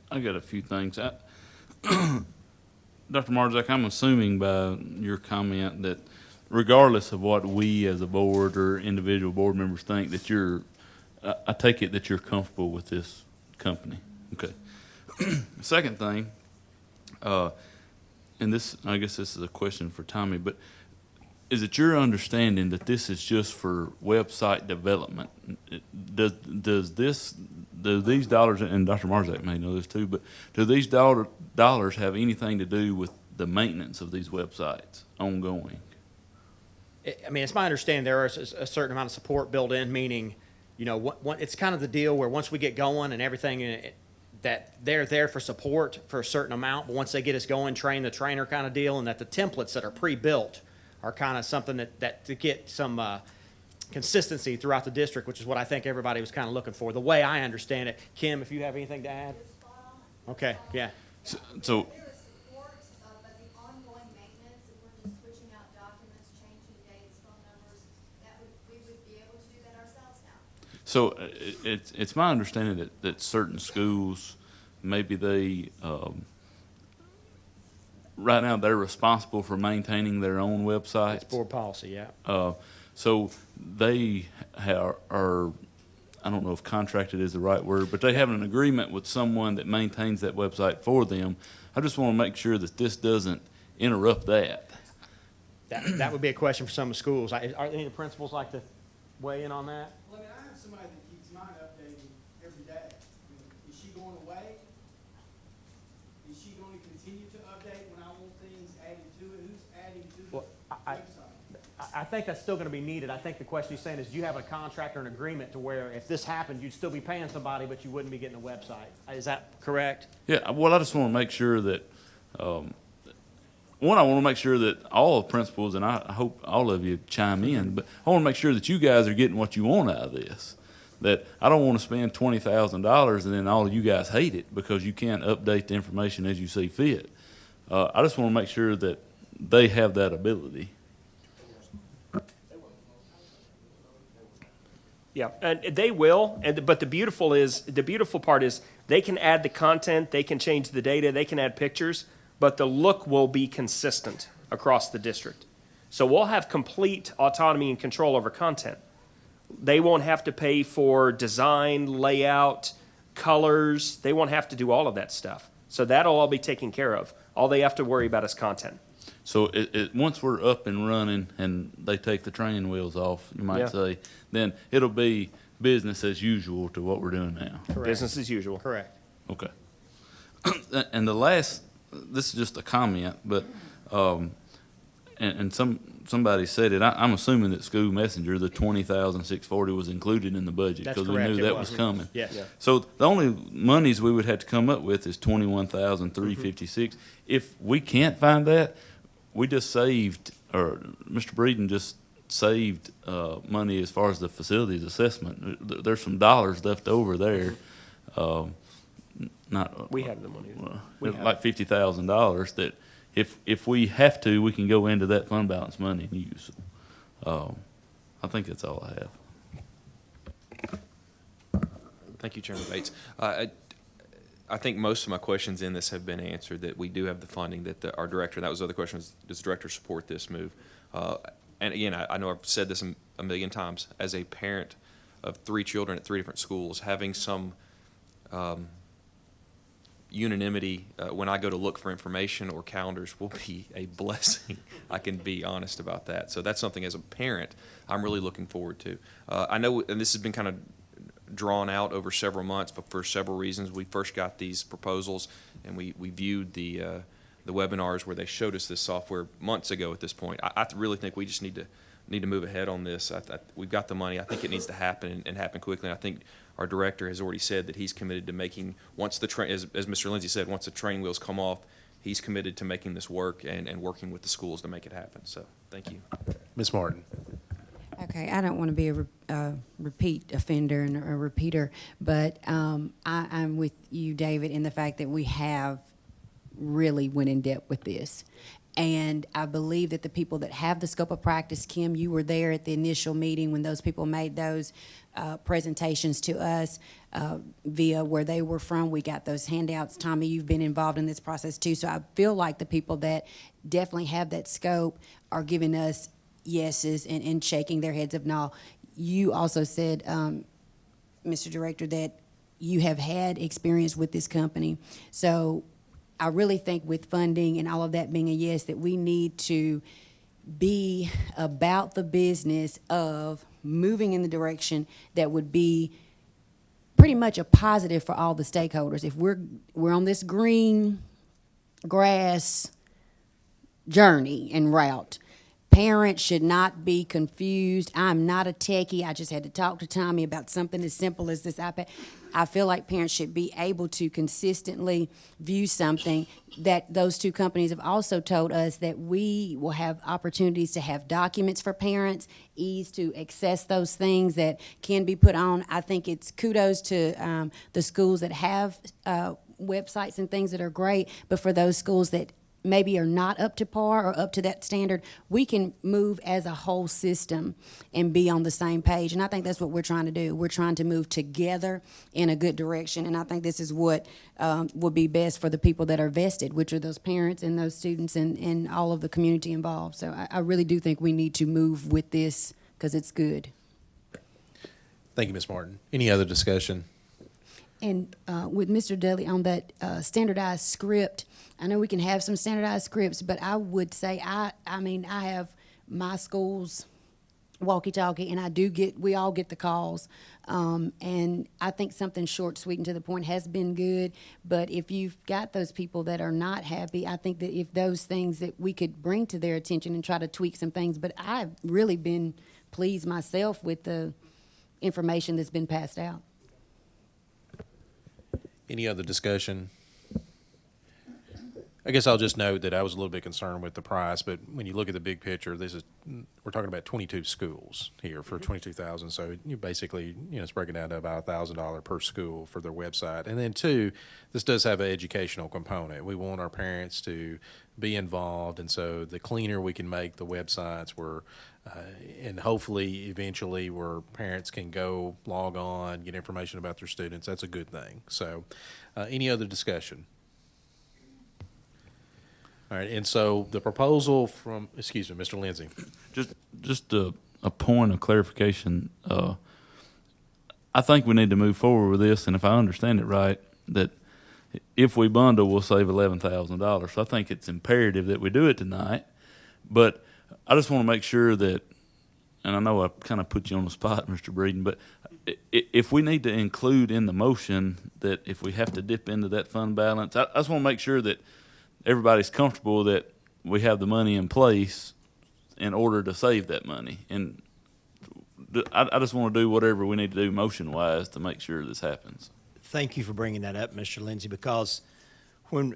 I got a few things. Dr. Marzak, I'm assuming by your comment that regardless of what we as a board or individual board members think, that I take it that you're comfortable with this company. Okay. Second thing, and this, I guess this is a question for Tommy, but is it your understanding that this is just for website development? Do these dollars, and Dr. Marzak may know this too, but do these dollars have anything to do with the maintenance of these websites ongoing? I mean, it's my understanding there is a certain amount of support built in, meaning, it's kind of the deal where once we get going and everything, that they're there for support for a certain amount, but once they get us going, train the trainer kind of deal, and that the templates that are pre-built are kind of something that to get some consistency throughout the district, which is what I think everybody was kind of looking for, the way I understand it. Kim, if you have anything to add? Okay, yeah. So, There is support, but the ongoing maintenance, if we're just switching out documents, changing dates, phone numbers, we would be able to do that ourselves now. so it's my understanding that certain schools, maybe they, right now they're responsible for maintaining their own websites. It's board policy, yeah. So they are, I don't know if contracted is the right word, but they have an agreement with someone that maintains that website for them. I just want to make sure that this doesn't interrupt that. That would be a question for some of the schools. Are any of the principals like to weigh in on that? Well, I mean, I have somebody that keeps mine updated every day. I mean, is she going away? Is she going to continue to update when I want things added to it? Who's adding to the Well, website? I think that's still going to be needed. I think the question he's saying is, do you have a contract or an agreement to where if this happened, you'd still be paying somebody, but you wouldn't be getting a website? Is that correct? Yeah, well, I just want to make sure that, one, I want to make sure that all the principals, and I hope all of you chime in, but I want to make sure that you guys are getting what you want out of this. That I don't want to spend $20,000 and then all of you guys hate it because you can't update the information as you see fit. I just want to make sure that they have that ability. Yeah, and they will, but the beautiful part is they can add the content, they can change the data, they can add pictures, but the look will be consistent across the district. So we'll have complete autonomy and control over content. They won't have to pay for design, layout, colors. They won't have to do all of that stuff. So that'll all be taken care of. All they have to worry about is content. So once we're up and running and they take the training wheels off, you might Yeah. say, then it'll be business as usual to what we're doing now. Correct. Business as usual. Correct. Okay. And the last, this is just a comment, but, and somebody said it, I'm assuming that school messenger, the 20,640 was included in the budget. That's Because we correct. knew It that was. was coming. Yes. Yeah. So the only monies we would have to come up with is 21,356. If we can't find that, we just saved, or Mr. Breeden just saved money as far as the facilities assessment. There's some dollars left over there. Not We have the money. We have like $50,000 that if we have to, we can go into that fund balance money and use. I think that's all I have. Thank you, Chairman Bates. I think most of my questions in this have been answered, that we do have the funding, that our director, that was the other question, was, does the director support this move? And again, I know I've said this a million times, as a parent of 3 children at 3 different schools, having some unanimity when I go to look for information or calendars will be a blessing. I can be honest about that. So that's something as a parent I'm really looking forward to. I know, and this has been kind of drawn out over several months, but for several reasons. We first got these proposals, and we viewed the webinars where they showed us this software months ago at this point. I really think we just need to move ahead on this. We've got the money. I think it needs to happen and happen quickly. And I think our director has already said that he's committed to making, once the train, as Mr. Lindsay said, once the train wheels come off, he's committed to making this work and working with the schools to make it happen. So thank you. Ms. Martin. Okay, I don't want to be a repeat offender and a repeater, but I'm with you, David, in the fact that we have really went in depth with this. And I believe that the people that have the scope of practice, Kim, you were there at the initial meeting when those people made those presentations to us via where they were from. We got those handouts. Tommy, you've been involved in this process too. So I feel like the people that definitely have that scope are giving us yeses and shaking their heads of no. You also said, Mr. Director, that you have had experience with this company. So I really think with funding and all of that being a yes, that we need to be about the business of moving in the direction that would be pretty much a positive for all the stakeholders. If we're on this green grass journey and route, Parents should not be confused. I'm not a techie. I just had to talk to Tommy about something as simple as this iPad. I feel like parents should be able to consistently view something. That those two companies have also told us that we will have opportunities to have documents for parents, ease to access those things that can be put on. I think it's kudos to the schools that have websites and things that are great, but for those schools that maybe are not up to par or up to that standard, we can move as a whole system and be on the same page. And I think that's what we're trying to do. We're trying to move together in a good direction. And I think this is what would be best for the people that are vested, which are those parents and those students and all of the community involved. So I really do think we need to move with this because it's good. Thank you, Ms. Martin. Any other discussion? And with Mr. Dudley on that standardized script, I know we can have some standardized scripts, but I would say I have my school's walkie-talkie, and we all get the calls. And I think something short, sweet, and to the point has been good. But if you've got those people that are not happy, I think that if those things that we could bring to their attention and try to tweak some things. But I've really been pleased myself with the information that's been passed out. Any other discussion? I guess I'll just note that I was a little bit concerned with the price, but when you look at the big picture, we're talking about 22 schools here for 22,000. So you basically, it's breaking down to about $1,000 per school for their website. And then two, this does have an educational component. We want our parents to be involved, and so the cleaner we can make the websites, and hopefully eventually where parents can go log on, get information about their students, that's a good thing. So any other discussion? All right, and so the proposal from, excuse me, Mr. Lindsay. Just a point of clarification. I think we need to move forward with this, and if I understand it right, that if we bundle, we'll save $11,000. So I think it's imperative that we do it tonight. But I just want to make sure that, and I know I kind of put you on the spot, Mr. Breeden, but if we need to include in the motion that if we have to dip into that fund balance, I just want to make sure that everybody's comfortable that we have the money in place in order to save that money. And I just want to do whatever we need to do motion-wise to make sure this happens. Thank you for bringing that up, Mr. Lindsay, because when,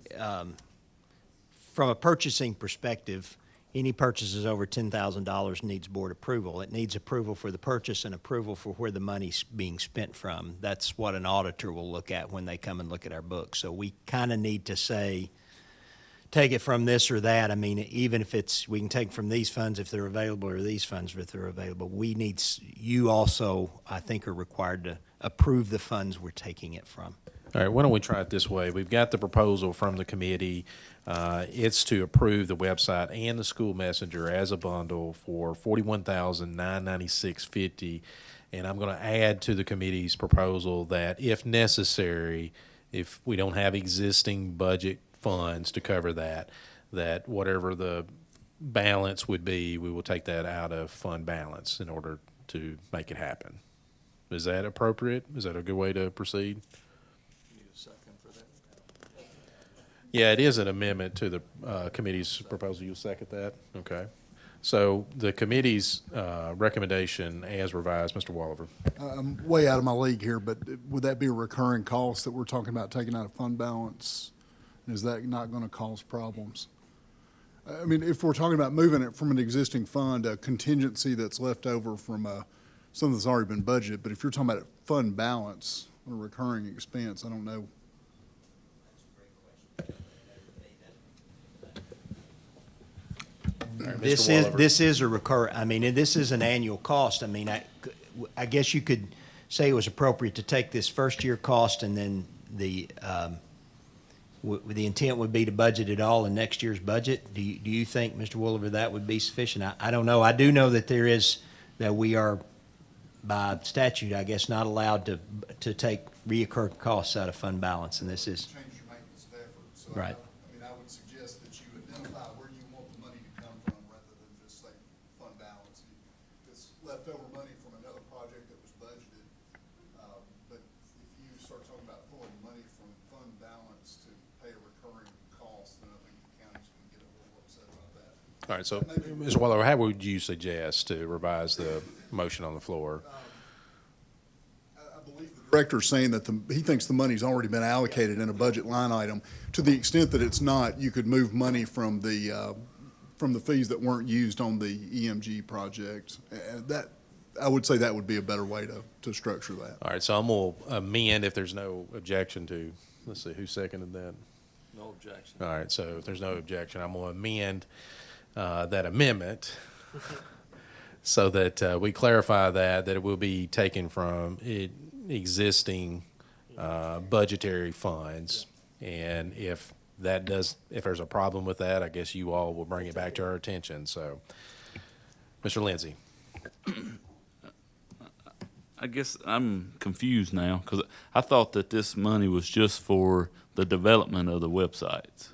from a purchasing perspective, any purchases over $10,000 needs board approval. It needs approval for the purchase and approval for where the money's being spent from. That's what an auditor will look at when they come and look at our books. So we kind of need to say, take it from this or that. I mean, even if we can take from these funds if they're available or these funds if they're available. You also, I think, are required to approve the funds we're taking it from. All right, why don't we try it this way? We've got the proposal from the committee. It's to approve the website and the school messenger as a bundle for $41,996.50. And I'm going to add to the committee's proposal that if necessary, if we don't have existing budget funds to cover that whatever the balance would be, we will take that out of fund balance in order to make it happen. Is that appropriate? Is that a good way to proceed? Yeah, it is an amendment to the committee's proposal. You'll second that? Okay. So the committee's recommendation as revised, Mr. Walliver. I'm way out of my league here, but would that be a recurring cost that we're talking about taking out of fund balance? Is that not going to cause problems? I mean, if we're talking about moving it from an existing fund, a contingency that's left over from something that's already been budgeted, but if you're talking about fund balance, a recurring expense, I don't know. This is a recur. I mean, this is an annual cost. I mean, I guess you could say it was appropriate to take this first year cost and then the intent would be to budget it all in next year's budget. Do you think, Mr. Wolliver, that would be sufficient? I don't know. I do know that that we are by statute, I guess, not allowed to take reoccurring costs out of fund balance, and this is Change your maintenance of effort. So right. I mean, I would suggest that you identify where you want the money to come from rather than just say fund balance. It's leftover money from another project that was budgeted. But if you start talking about pulling money from fund balance to pay a recurring cost, then I think the county's going to get a little upset about that. All right, so, Mr. Weller, how would you suggest to revise the motion on the floor? Director's saying that he thinks the money's already been allocated in a budget line item. To the extent that it's not, you could move money from the fees that weren't used on the EMG project. I would say that would be a better way to structure that. All right, so I'm going to amend if there's no objection to, let's see, who seconded that? No objection. All right, so if there's no objection, I'm going to amend that amendment so that we clarify that it will be taken from existing budgetary funds. And if there's a problem with that, I guess you all will bring it back to our attention. So, Mr. Lindsay. I guess I'm confused now because I thought that this money was just for the development of the websites.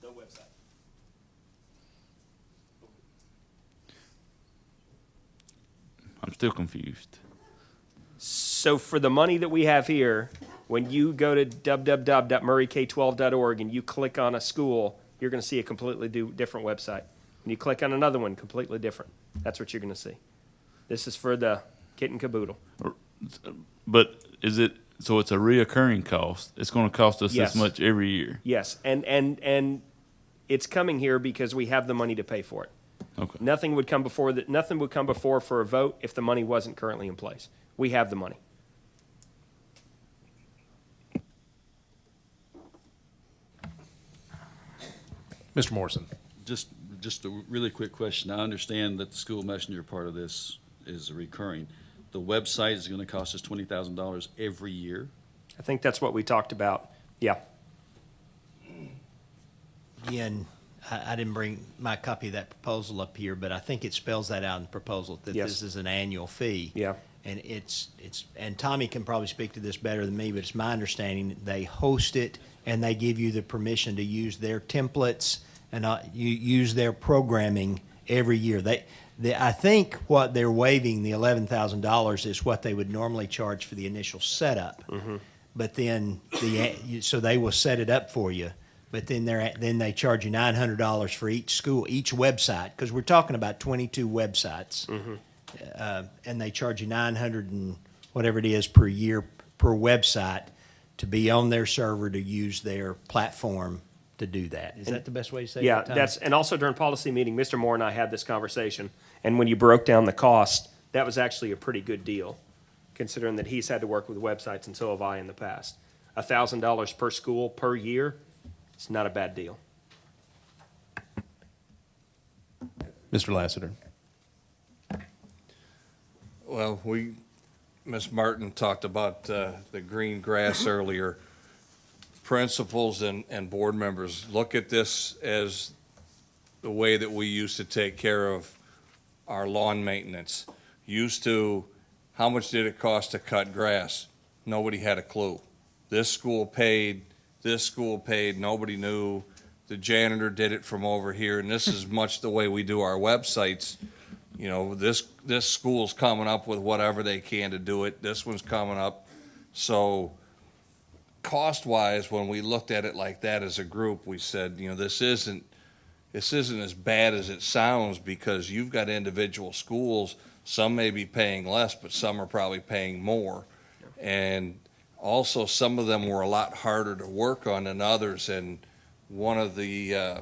The website. I'm still confused. So for the money that we have here, when you go to www.murrayk12.org and you click on a school, you're going to see a completely different website. When you click on another one, completely different. That's what you're going to see. This is for the kit and caboodle. But so it's a reoccurring cost? It's going to cost us Yes. this much every year? Yes, and it's coming here because we have the money to pay for it. Okay. Nothing would come before for a vote if the money wasn't currently in place. We have the money. Mr. Morrison. Just a really quick question. I understand that the school messenger part of this is recurring. The website is going to cost us $20,000 every year? I think that's what we talked about. Yeah. Again, I didn't bring my copy of that proposal up here, but I think it spells that out in the proposal, that Yes. this is an annual fee. Yeah. And and Tommy can probably speak to this better than me, but it's my understanding they host it and they give you the permission to use their templates and you use their programming every year. I think what they're waiving, the $11,000, is what they would normally charge for the initial setup. Mm-hmm. But then so they will set it up for you. But then they charge you $900 for each school, each website, because we're talking about 22 websites. Mm-hmm. And they charge you $900 and whatever it is per year per website to be on their server to use their platform to do that. Is that the best way to say it? Yeah, and also during policy meeting, Mr. Moore and I had this conversation, and when you broke down the cost, that was actually a pretty good deal, considering that he's had to work with websites and so have I in the past. $1,000 per school per year, it's not a bad deal. Mr. Lassiter. Well, Ms. Martin talked about the green grass earlier. Principals and board members, look at this as the way that we used to take care of our lawn maintenance. Used to, how much did it cost to cut grass? Nobody had a clue. This school paid, nobody knew. The janitor did it from over here, and this is much the way we do our websites. You know, this school's coming up with whatever they can to do it. This one's coming up. So cost-wise, when we looked at it like that as a group, we said, you know, this isn't as bad as it sounds, because you've got individual schools. Some may be paying less, but some are probably paying more. And also, some of them were a lot harder to work on than others. And one of the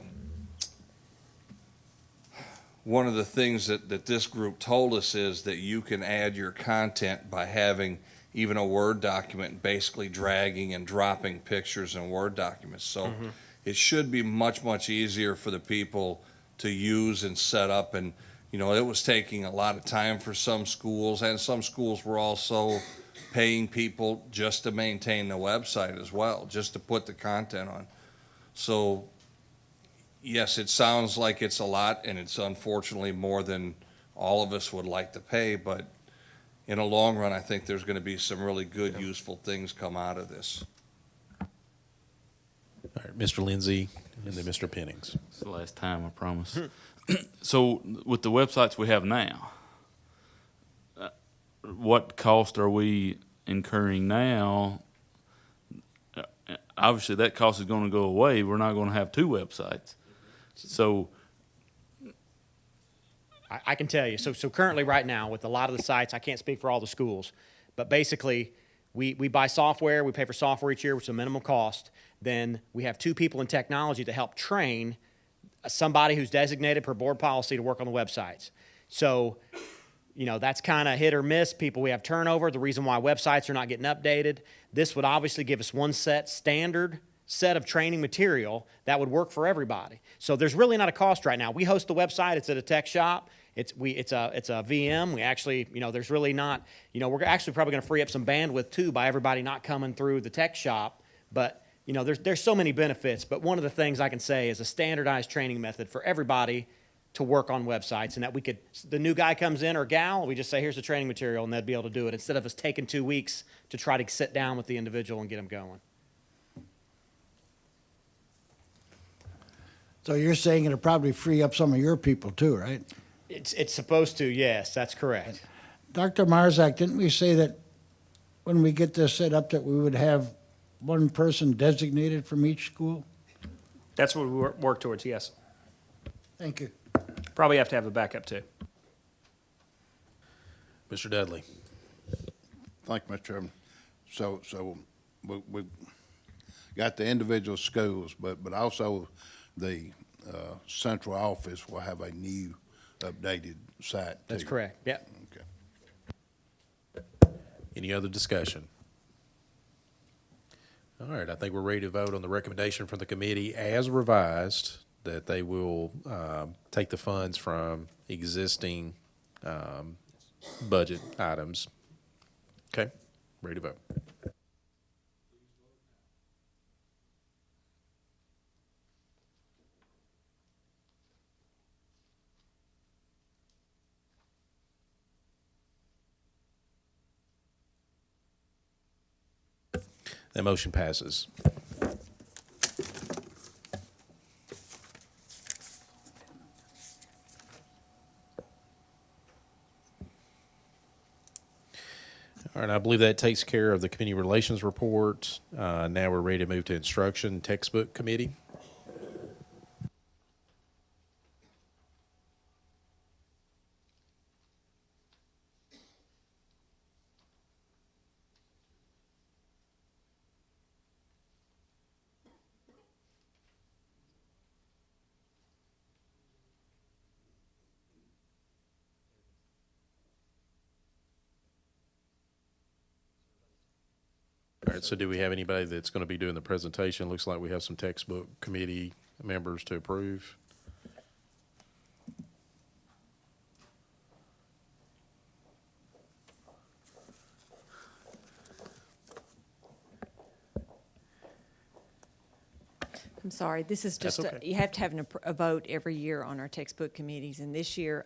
things that this group told us is that you can add your content by having even a Word document, basically dragging and dropping pictures in Word documents. So it should be much, much easier for the people to use and set up. And, you know, it was taking a lot of time for some schools, and some schools were also paying people just to maintain the website as well, just to put the content on. So, yes, it sounds like it's a lot, and it's unfortunately more than all of us would like to pay, but in the long run, I think there's going to be some really good, useful things come out of this. All right, Mr. Lindsay, and then Mr. Pennings. It's the last time, I promise. So with the websites we have now, what cost are we incurring now? Obviously, that cost is going to go away. We're not going to have two websites. So, I can tell you. So currently, right now, with a lot of the sites, I can't speak for all the schools, but basically, we buy software. We pay for software each year, which is a minimum cost. Then we have 2 people in technology to help train somebody who's designated per board policy to work on the websites. So, you know, that's kind of hit or miss. We have turnover, the reason why websites are not getting updated. This would obviously give us one standard set of training material that would work for everybody. So there's really not a cost right now. We host the website. It's at a tech shop. It's a VM. We actually, you know, there's really not, you know, we're actually probably going to free up some bandwidth too by everybody not coming through the tech shop. But, you know, there's so many benefits. But one of the things I can say is a standardized training method for everybody to work on websites, and that we could, the new guy comes in or gal, we just say, here's the training material, and they'd be able to do it instead of us taking 2 weeks to try to sit down with the individual and get them going. So you're saying it'll probably free up some of your people too, right? It's supposed to, yes, that's correct. Dr. Marzak, didn't we say that when we get this set up that we would have one person designated from each school? That's what we work towards, yes. Thank you. Probably have to have a backup too. Mr. Dudley. Thank you, Mr. Chairman. So we got the individual schools, but also the central office will have a new updated site. That's too. correct, yep. Okay. Any other discussion? All right, I think we're ready to vote on the recommendation from the committee as revised, that they will take the funds from existing budget items. Okay, ready to vote. That motion passes. All right, I believe that takes care of the community relations report. Now we're ready to move to instruction textbook committee. All right, so do we have anybody that's going to be doing the presentation? Looks like we have some textbook committee members to approve. I'm sorry, this is just, That's okay. you have to have a vote every year on our textbook committees, and this year,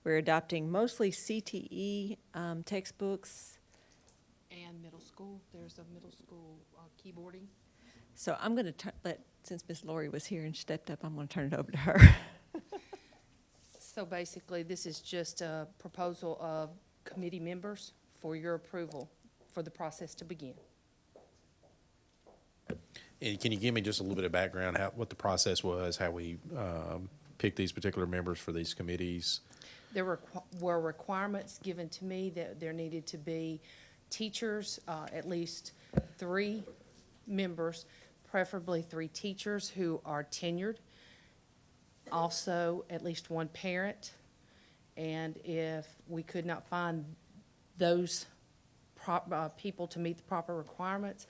we're adopting mostly CTE textbooks. And middle school, there's a middle school keyboarding. So I'm going to since Ms. Lori was here and stepped up, I'm going to turn it over to her. So basically, this is just a proposal of committee members for your approval for the process to begin. And can you give me just a little bit of background, what the process was, how we picked these particular members for these committees? There were requirements given to me that there needed to be teachers, at least 3 members, preferably 3 teachers who are tenured. Also, at least 1 parent. And if we could not find those people to meet the proper requirements,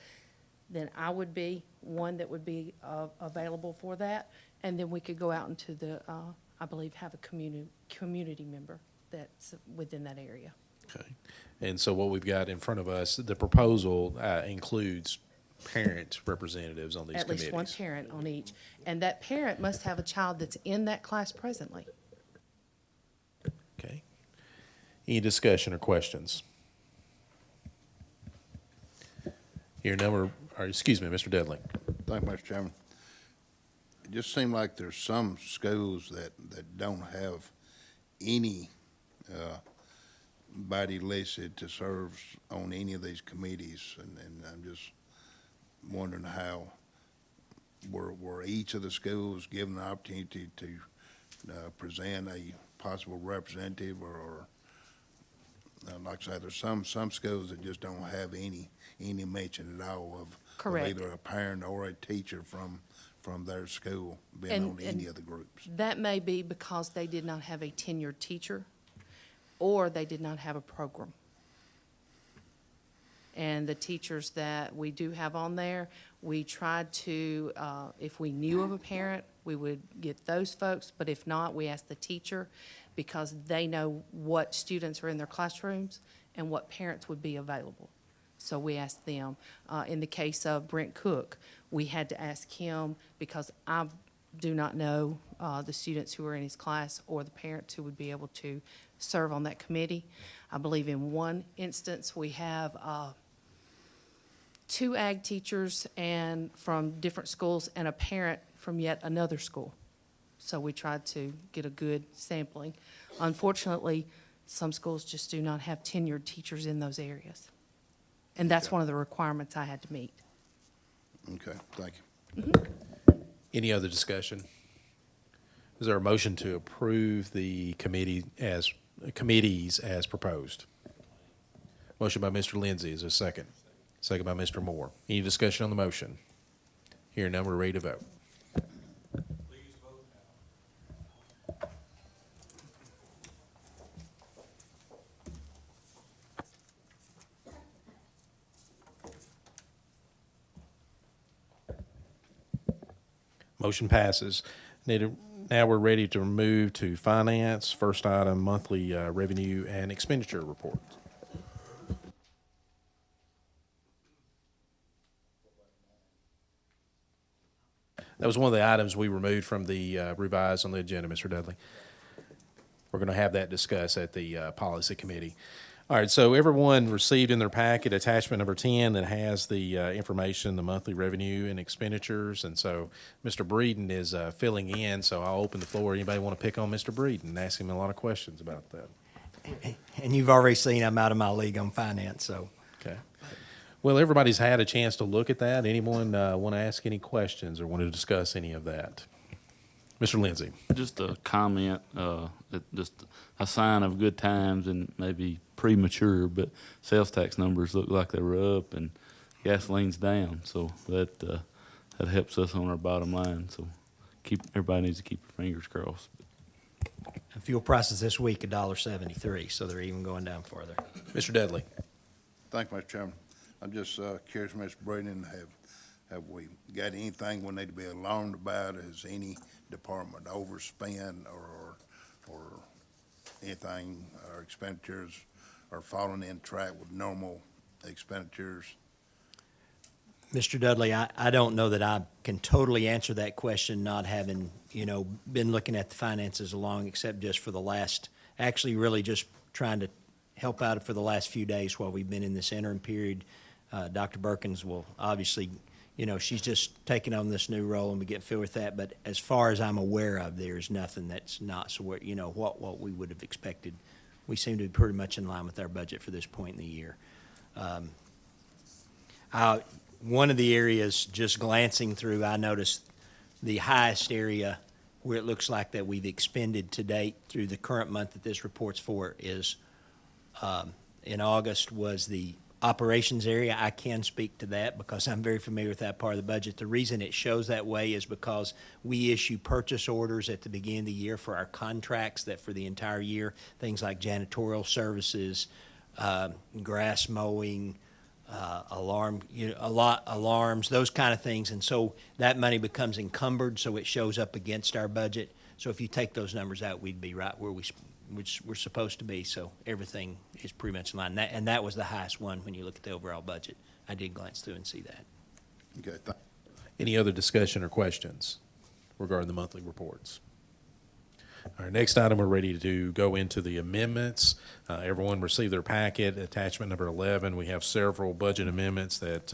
then I would be one that would be available for that. And then we could go out into the, I believe, have a community member that's within that area. Okay. And so what we've got in front of us, the proposal includes parent representatives on these At committees. least 1 parent on each. And that parent must have a child that's in that class presently. Okay. Any discussion or questions? Excuse me, Mr. Dudley. Thank you, Mr. Chairman. It just seemed like there's some schools that don't have any body listed to serve on any of these committees, and I'm just wondering how were each of the schools given the opportunity to present a possible representative or like I say, there's some schools that just don't have any mention at all of Correct. either a parent or a teacher from their school being on any of the groups. That may be because they did not have a tenured teacher, or they did not have a program. And the teachers that we do have on there, we tried to, if we knew of a parent, we would get those folks, but if not, we asked the teacher, because they know what students are in their classrooms and what parents would be available. So we asked them. In the case of Brent Cook, we had to ask him because I do not know the students who are in his class or the parents who would be able to serve on that committee. I believe in one instance, we have 2 ag teachers and from different schools and a parent from yet another school. So we tried to get a good sampling. Unfortunately, some schools just do not have tenured teachers in those areas. And that's one of the requirements I had to meet. Okay, thank you. Any other discussion? Is there a motion to approve the committees as proposed? Motion by Mr. Lindsay, is there a second? Second by Mr. Moore. Any discussion on the motion? Hearing none, we're ready to vote. Motion passes. Now we're ready to move to finance. First item, monthly revenue and expenditure report. That was one of the items we removed from the revised on the agenda, Mr. Dudley. We're going to have that discussed at the policy committee. All right, so everyone received in their packet attachment number 10 that has the information, the monthly revenue and expenditures. And so Mr. Breeden is filling in, so I'll open the floor. Anybody want to pick on Mr. Breeden and ask him a lot of questions about that? And you've already seen I'm out of my league on finance, so. Okay. Well, everybody's had a chance to look at that. Anyone want to ask any questions or want to discuss any of that? Mr. Lindsay. Just a comment, just a sign of good times and maybe premature, but sales tax numbers look like they were up and gasoline's down. So that helps us on our bottom line. So everybody needs to keep their fingers crossed. And fuel prices this week, $1.73, so they're even going down farther. Mr. Dudley. Thank you, Mr. Chairman. I'm just curious, Mr. Breeden, have we got anything we need to be alarmed about? Has any department overspent or anything, our expenditures are falling in track with normal expenditures? Mr. Dudley, I don't know that I can totally answer that question, not having, been looking at the finances along, except just for the last, actually really just trying to help out for the last few days while we've been in this interim period. Dr. Perkins will obviously, she's just taking on this new role and we get filled with that. But as far as I'm aware of, there's nothing that's not so, what we would have expected. We seem to be pretty much in line with our budget for this point in the year. One of the areas, just glancing through, I noticed the highest area where it looks like that we've expended to date through the current month that this report's for is in August was the operations area. I can speak to that because I'm very familiar with that part of the budget. The reason it shows that way is because we issue purchase orders at the beginning of the year for our contracts that for the entire year, things like janitorial services, grass mowing, alarms, those kind of things. And so that money becomes encumbered, so it shows up against our budget. So if you take those numbers out, we'd be right where we're supposed to be. So everything is pretty much in line. And that was the highest one when you look at the overall budget. I did glance through and see that. Okay. Any other discussion or questions regarding the monthly reports? Our next item, we're ready to go into the amendments. Everyone received their packet, attachment number 11. We have several budget amendments that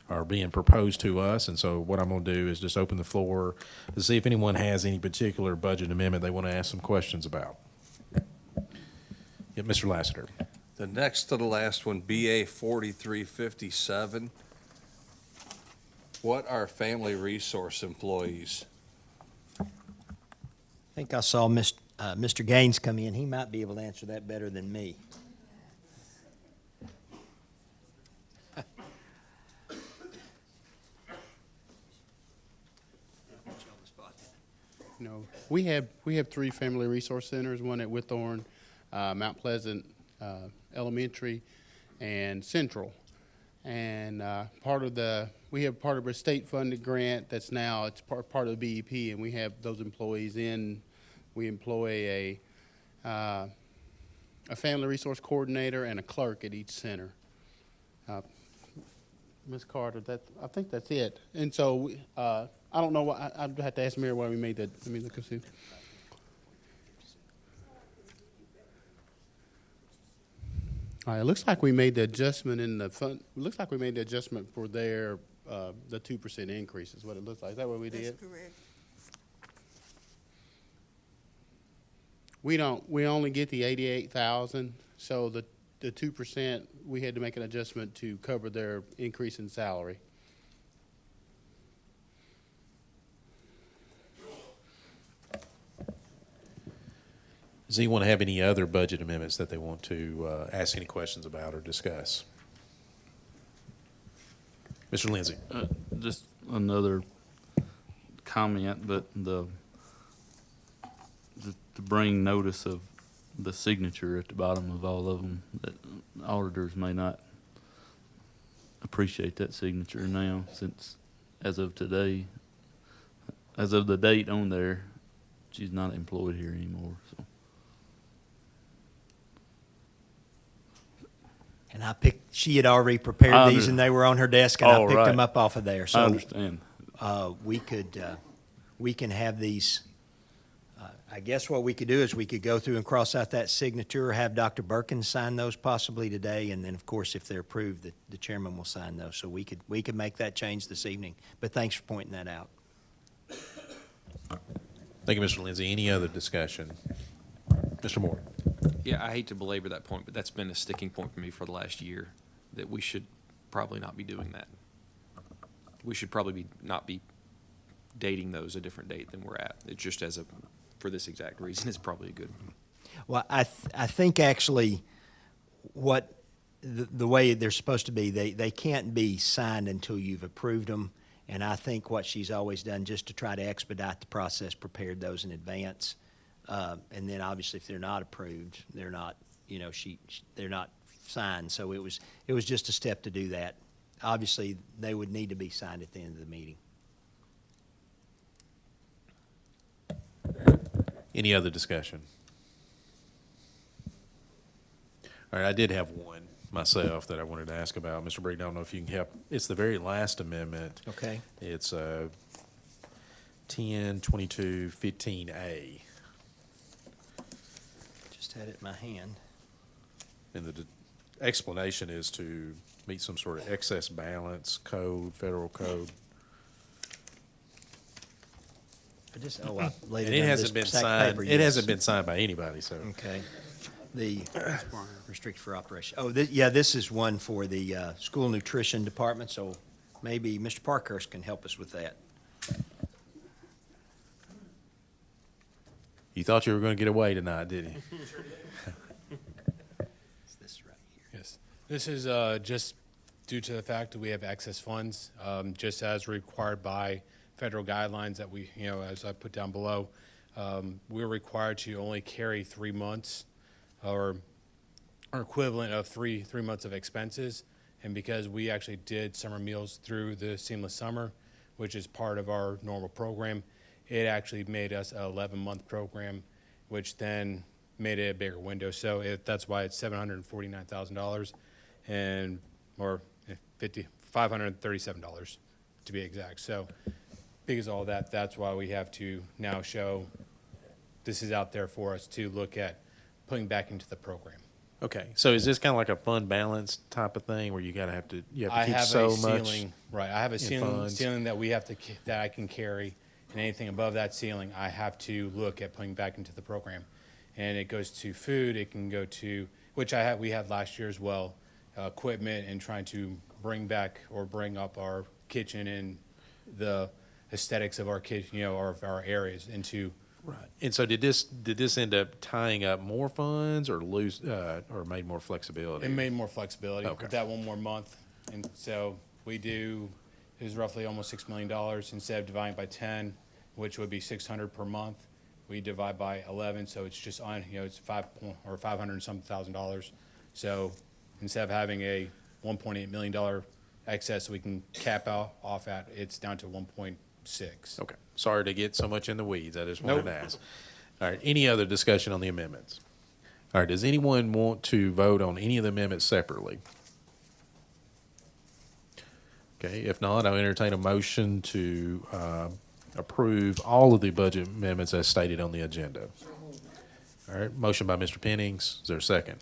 are being proposed to us. And so what I'm going to do is just open the floor to see if anyone has any particular budget amendment they want to ask some questions about. Yeah, Mr. Lassiter. The next to the last one, BA 4357. What are family resource employees? I think I saw Mr. Gaines come in. He might be able to answer that better than me. No, we have 3 family resource centers, one at Whitthorne, Mount Pleasant Elementary, and Central. And we have part of a state-funded grant that's now, it's part of the BEP, and we have those employees in. We employ a family resource coordinator and a clerk at each center. Ms. Carter, I think that's it. And so, I don't know why, I'd have to ask Mary why we made that. Let me look and see. All right, it looks like we made the adjustment in the fund, it looks like we made the adjustment for their, the 2% increase is what it looks like. Is that what we did? That's correct. We only get the 88,000, so the 2%, we had to make an adjustment to cover their increase in salary. Does anyone have any other budget amendments that they want to ask any questions about or discuss? Mr. Lindsay. Just another comment, but to bring notice of the signature at the bottom of all of them, that auditors may not appreciate that signature now, since as of today, as of the date on there, she's not employed here anymore, so. And she had already prepared these, and they were on her desk, and I picked them up off of there. So I understand. We can have these. I guess what we could do is we could go through and cross out that signature, or have Dr. Birkin sign those possibly today, and then, of course, if they're approved, the chairman will sign those. So we could make that change this evening. But thanks for pointing that out. Thank you, Mr. Lindsay. Any other discussion? Mr. Moore. Yeah, I hate to belabor that point, but that's been a sticking point for me for the last year, that we should probably not be doing that. We should probably not be dating those a different date than we're at. It's just for this exact reason, it's probably a good. Well, I think actually what the way they're supposed to be, they can't be signed until you've approved them. And I think what she's always done, just to try to expedite the process, prepared those in advance. And then obviously if they're not approved, they're not, they're not signed. So it was just a step to do that. Obviously, they would need to be signed at the end of the meeting. Any other discussion? All right, I did have one myself that I wanted to ask about. Mr. Briggs, I don't know if you can help. It's the very last amendment. Okay. It's 102215A. Just had it in my hand. And the explanation is to meet some sort of excess balance code, federal code. I laid And it it on hasn't this been sack of signed. paper, It yes. hasn't been signed by anybody. So Okay. The restrict for operation. Oh, this is one for the school nutrition department. So maybe Mr. Parkhurst can help us with that. you thought you were going to get away tonight, didn't you? It's this right here. Yes. This is just due to the fact that we have excess funds, just as required by federal guidelines that we, as I put down below, we're required to only carry 3 months or equivalent of three months of expenses. And because we actually did summer meals through the Seamless Summer, which is part of our normal program, it actually made us an 11-month program, which then made it a bigger window. So that's why it's $749,000 and or $537 to be exact. So because of all that, that's why we have to now show this is out there for us to look at putting back into the program. Okay, so is this kind of like a fund balance type of thing where you have to keep so much? Ceiling, right? I have a ceiling that we have to that I can carry, and anything above that ceiling, I have to look at putting back into the program. And it goes to food. It can go to which we had last year as well, equipment, and trying to bring back or bring up our kitchen and the aesthetics of our kids, our areas into. Right. And so did this end up tying up more funds or or made more flexibility? It made more flexibility Okay. with that one more month. And so it was roughly almost $6 million. Instead of dividing by 10, which would be 600 per month, we divide by 11. So it's just on, it's $500 and something thousand. So instead of having a $1.8 million excess we can cap off at, it's down to 1.6. Okay. Sorry to get so much in the weeds. I just wanted Nope. to ask. All right. Any other discussion on the amendments? All right. Does anyone want to vote on any of the amendments separately? Okay. If not, I'll entertain a motion to approve all of the budget amendments as stated on the agenda. All right. Motion by Mr. Pennings. Is there a second?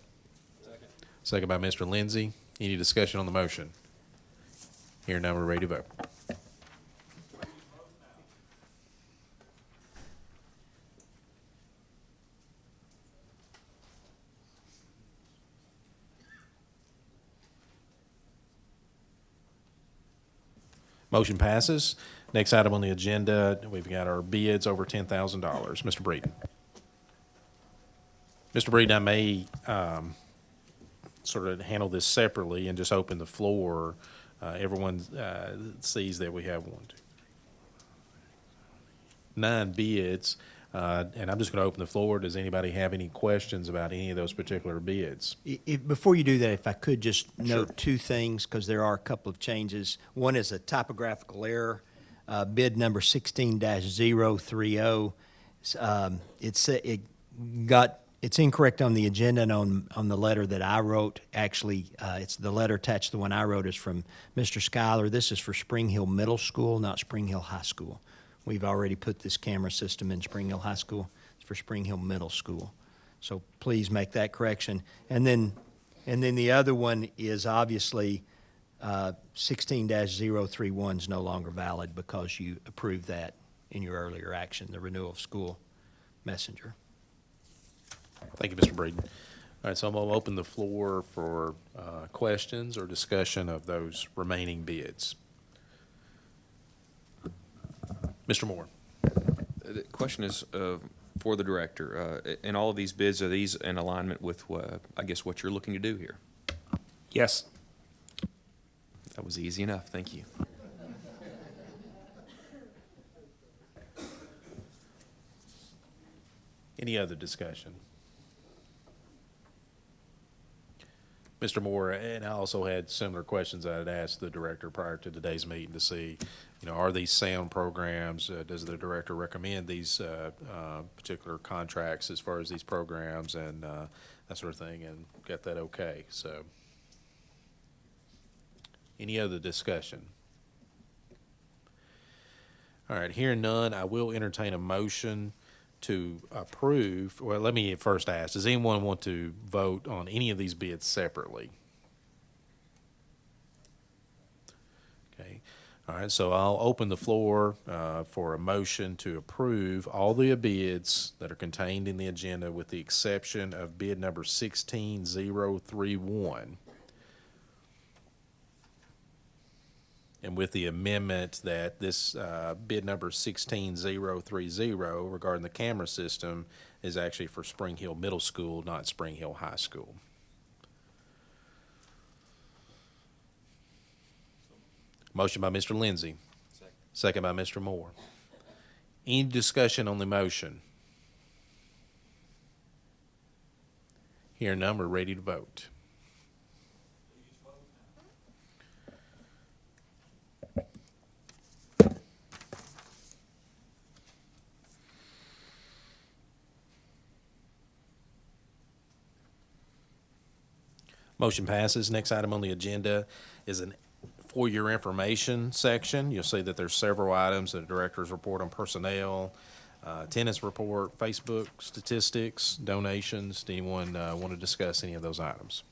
Second by Mr. Lindsay. Any discussion on the motion? Here now, we're ready to vote. Motion passes. Next item on the agenda, we've got our bids over $10,000. Mr. Breeden. Mr. Breeden, I may sort of handle this separately and just open the floor. Everyone sees that we have 9 bids, and I'm just going to open the floor. Does anybody have any questions about any of those particular bids? Before you do that, if I could just note Sure. 2 things, because there are a couple of changes. One is a typographical error, bid number 16-030. It's incorrect on the agenda and on the letter that I wrote. Actually, it's the letter attached. The one I wrote is from Mr. Schuyler. This is for Spring Hill Middle School, not Spring Hill High School. We've already put this camera system in Spring Hill High School. It's for Spring Hill Middle School. So please make that correction. And then the other one is obviously 16-031 is no longer valid because you approved that in your earlier action, the renewal of school messenger. Thank you, Mr. Breeden. All right, so I'm going to open the floor for questions or discussion of those remaining bids. Mr. Moore. The question is for the director. In all of these bids, are these in alignment with, I guess, what you're looking to do here? Yes. That was easy enough. Thank you. Any other discussion? Mr. Moore, and I also had similar questions I had asked the director prior to today's meeting to see, are these sound programs? Does the director recommend these particular contracts as far as these programs and that sort of thing, and got that okay? So, any other discussion? All right, hearing none, I will entertain a motion to approve. Well, let me first ask, does anyone want to vote on any of these bids separately? Okay. All right, so I'll open the floor for a motion to approve all the bids that are contained in the agenda with the exception of bid number 16031. And with the amendment that this bid number 16030 regarding the camera system is actually for Spring Hill Middle School, not Spring Hill High School. Motion by Mr. Lindsay. Second by Mr. Moore. Any discussion on the motion? Hearing none, we're ready to vote. Motion passes. Next item on the agenda is for your information section. You'll see that there's several items, the director's report on personnel, attendance report, Facebook statistics, donations. Do anyone want to discuss any of those items?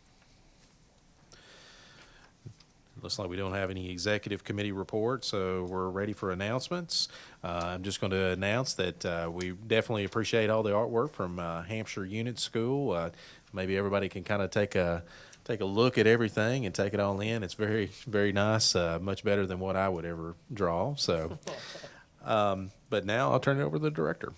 Looks like we don't have any executive committee reports, so we're ready for announcements. I'm just going to announce that we definitely appreciate all the artwork from Hampshire Unit School. Maybe everybody can kind of take a take a look at everything and take it all in. It's very, very nice, much better than what I would ever draw. So, but now I'll turn it over to the director.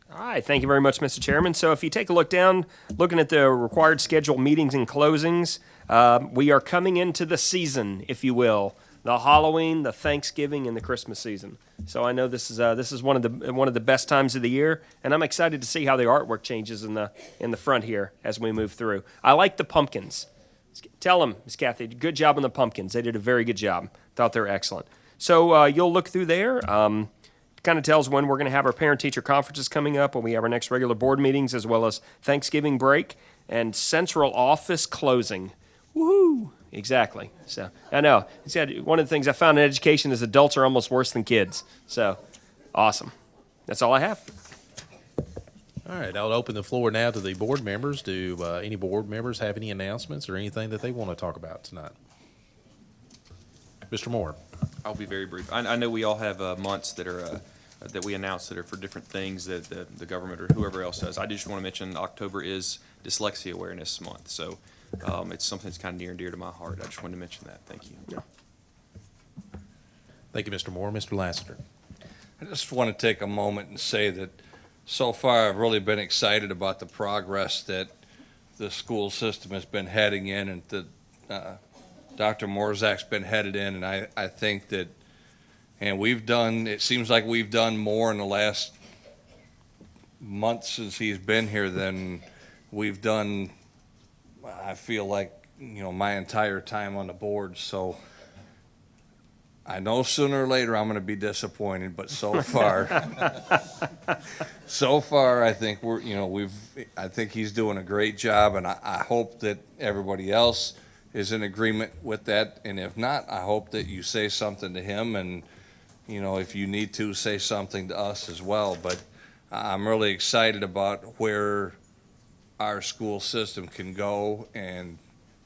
All right, thank you very much, Mr. Chairman. So if you take a look down, looking at the required scheduled meetings and closings, we are coming into the season, if you will, the Halloween, the Thanksgiving, and the Christmas season. So I know this is one of the best times of the year, and I'm excited to see how the artwork changes in the front here as we move through. I like the pumpkins. Tell them, Ms. Kathy, good job on the pumpkins. They did a very good job. Thought they were excellent. So you'll look through there. Kind of tells when we're going to have our parent-teacher conferences coming up, when we have our next regular board meetings, as well as Thanksgiving break and central office closing. Woohoo! Exactly. So I know. One of the things I found in education is adults are almost worse than kids. So awesome. That's all I have. All right, I'll open the floor now to the board members. Do any board members have any announcements or anything that they want to talk about tonight? Mr. Moore. I'll be very brief. I know we all have months that are that we announce that are for different things that the government or whoever else does. I just want to mention October is Dyslexia Awareness Month, so it's something that's kind of near and dear to my heart. I just wanted to mention that. Thank you. Yeah. Thank you, Mr. Moore. Mr. Lassiter. I just want to take a moment and say that so far I've really been excited about the progress that the school system has been heading in, and that Dr. Morzak's been headed in, and I think that, and it seems like we've done more in the last month since he's been here than we've done, I feel like, my entire time on the board. So I know sooner or later I'm going to be disappointed, but so far, I think I think he's doing a great job, and I hope that everybody else is in agreement with that, and if not, I hope that you say something to him, and if you need to, say something to us as well. But I'm really excited about where our school system can go and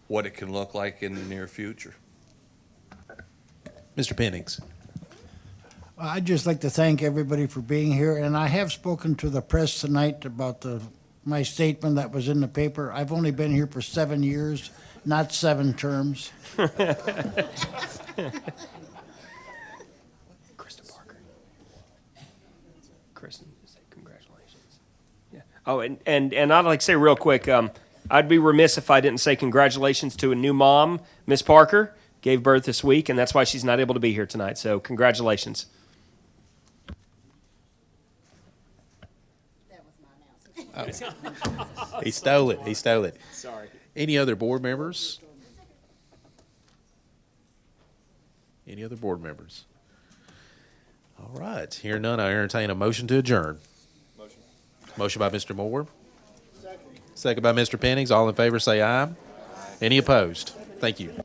what it can look like in the near future. Mr. Pennings. I'd just like to thank everybody for being here, and I have spoken to the press tonight about my statement that was in the paper. I've only been here for 7 years, not 7 terms. Kristen Parker. Kristen, say congratulations. Yeah. Oh, and I'd like to say real quick, I'd be remiss if I didn't say congratulations to a new mom, Miss Parker. Gave birth this week, and that's why she's not able to be here tonight. So congratulations. That was my announcement. He stole it. He stole it. Sorry. Any other board members? Any other board members? All right. Here none, I entertain a motion to adjourn. Motion by Mr. Moore. Second by Mr. Pennings. All in favor say aye. Any opposed? Thank you.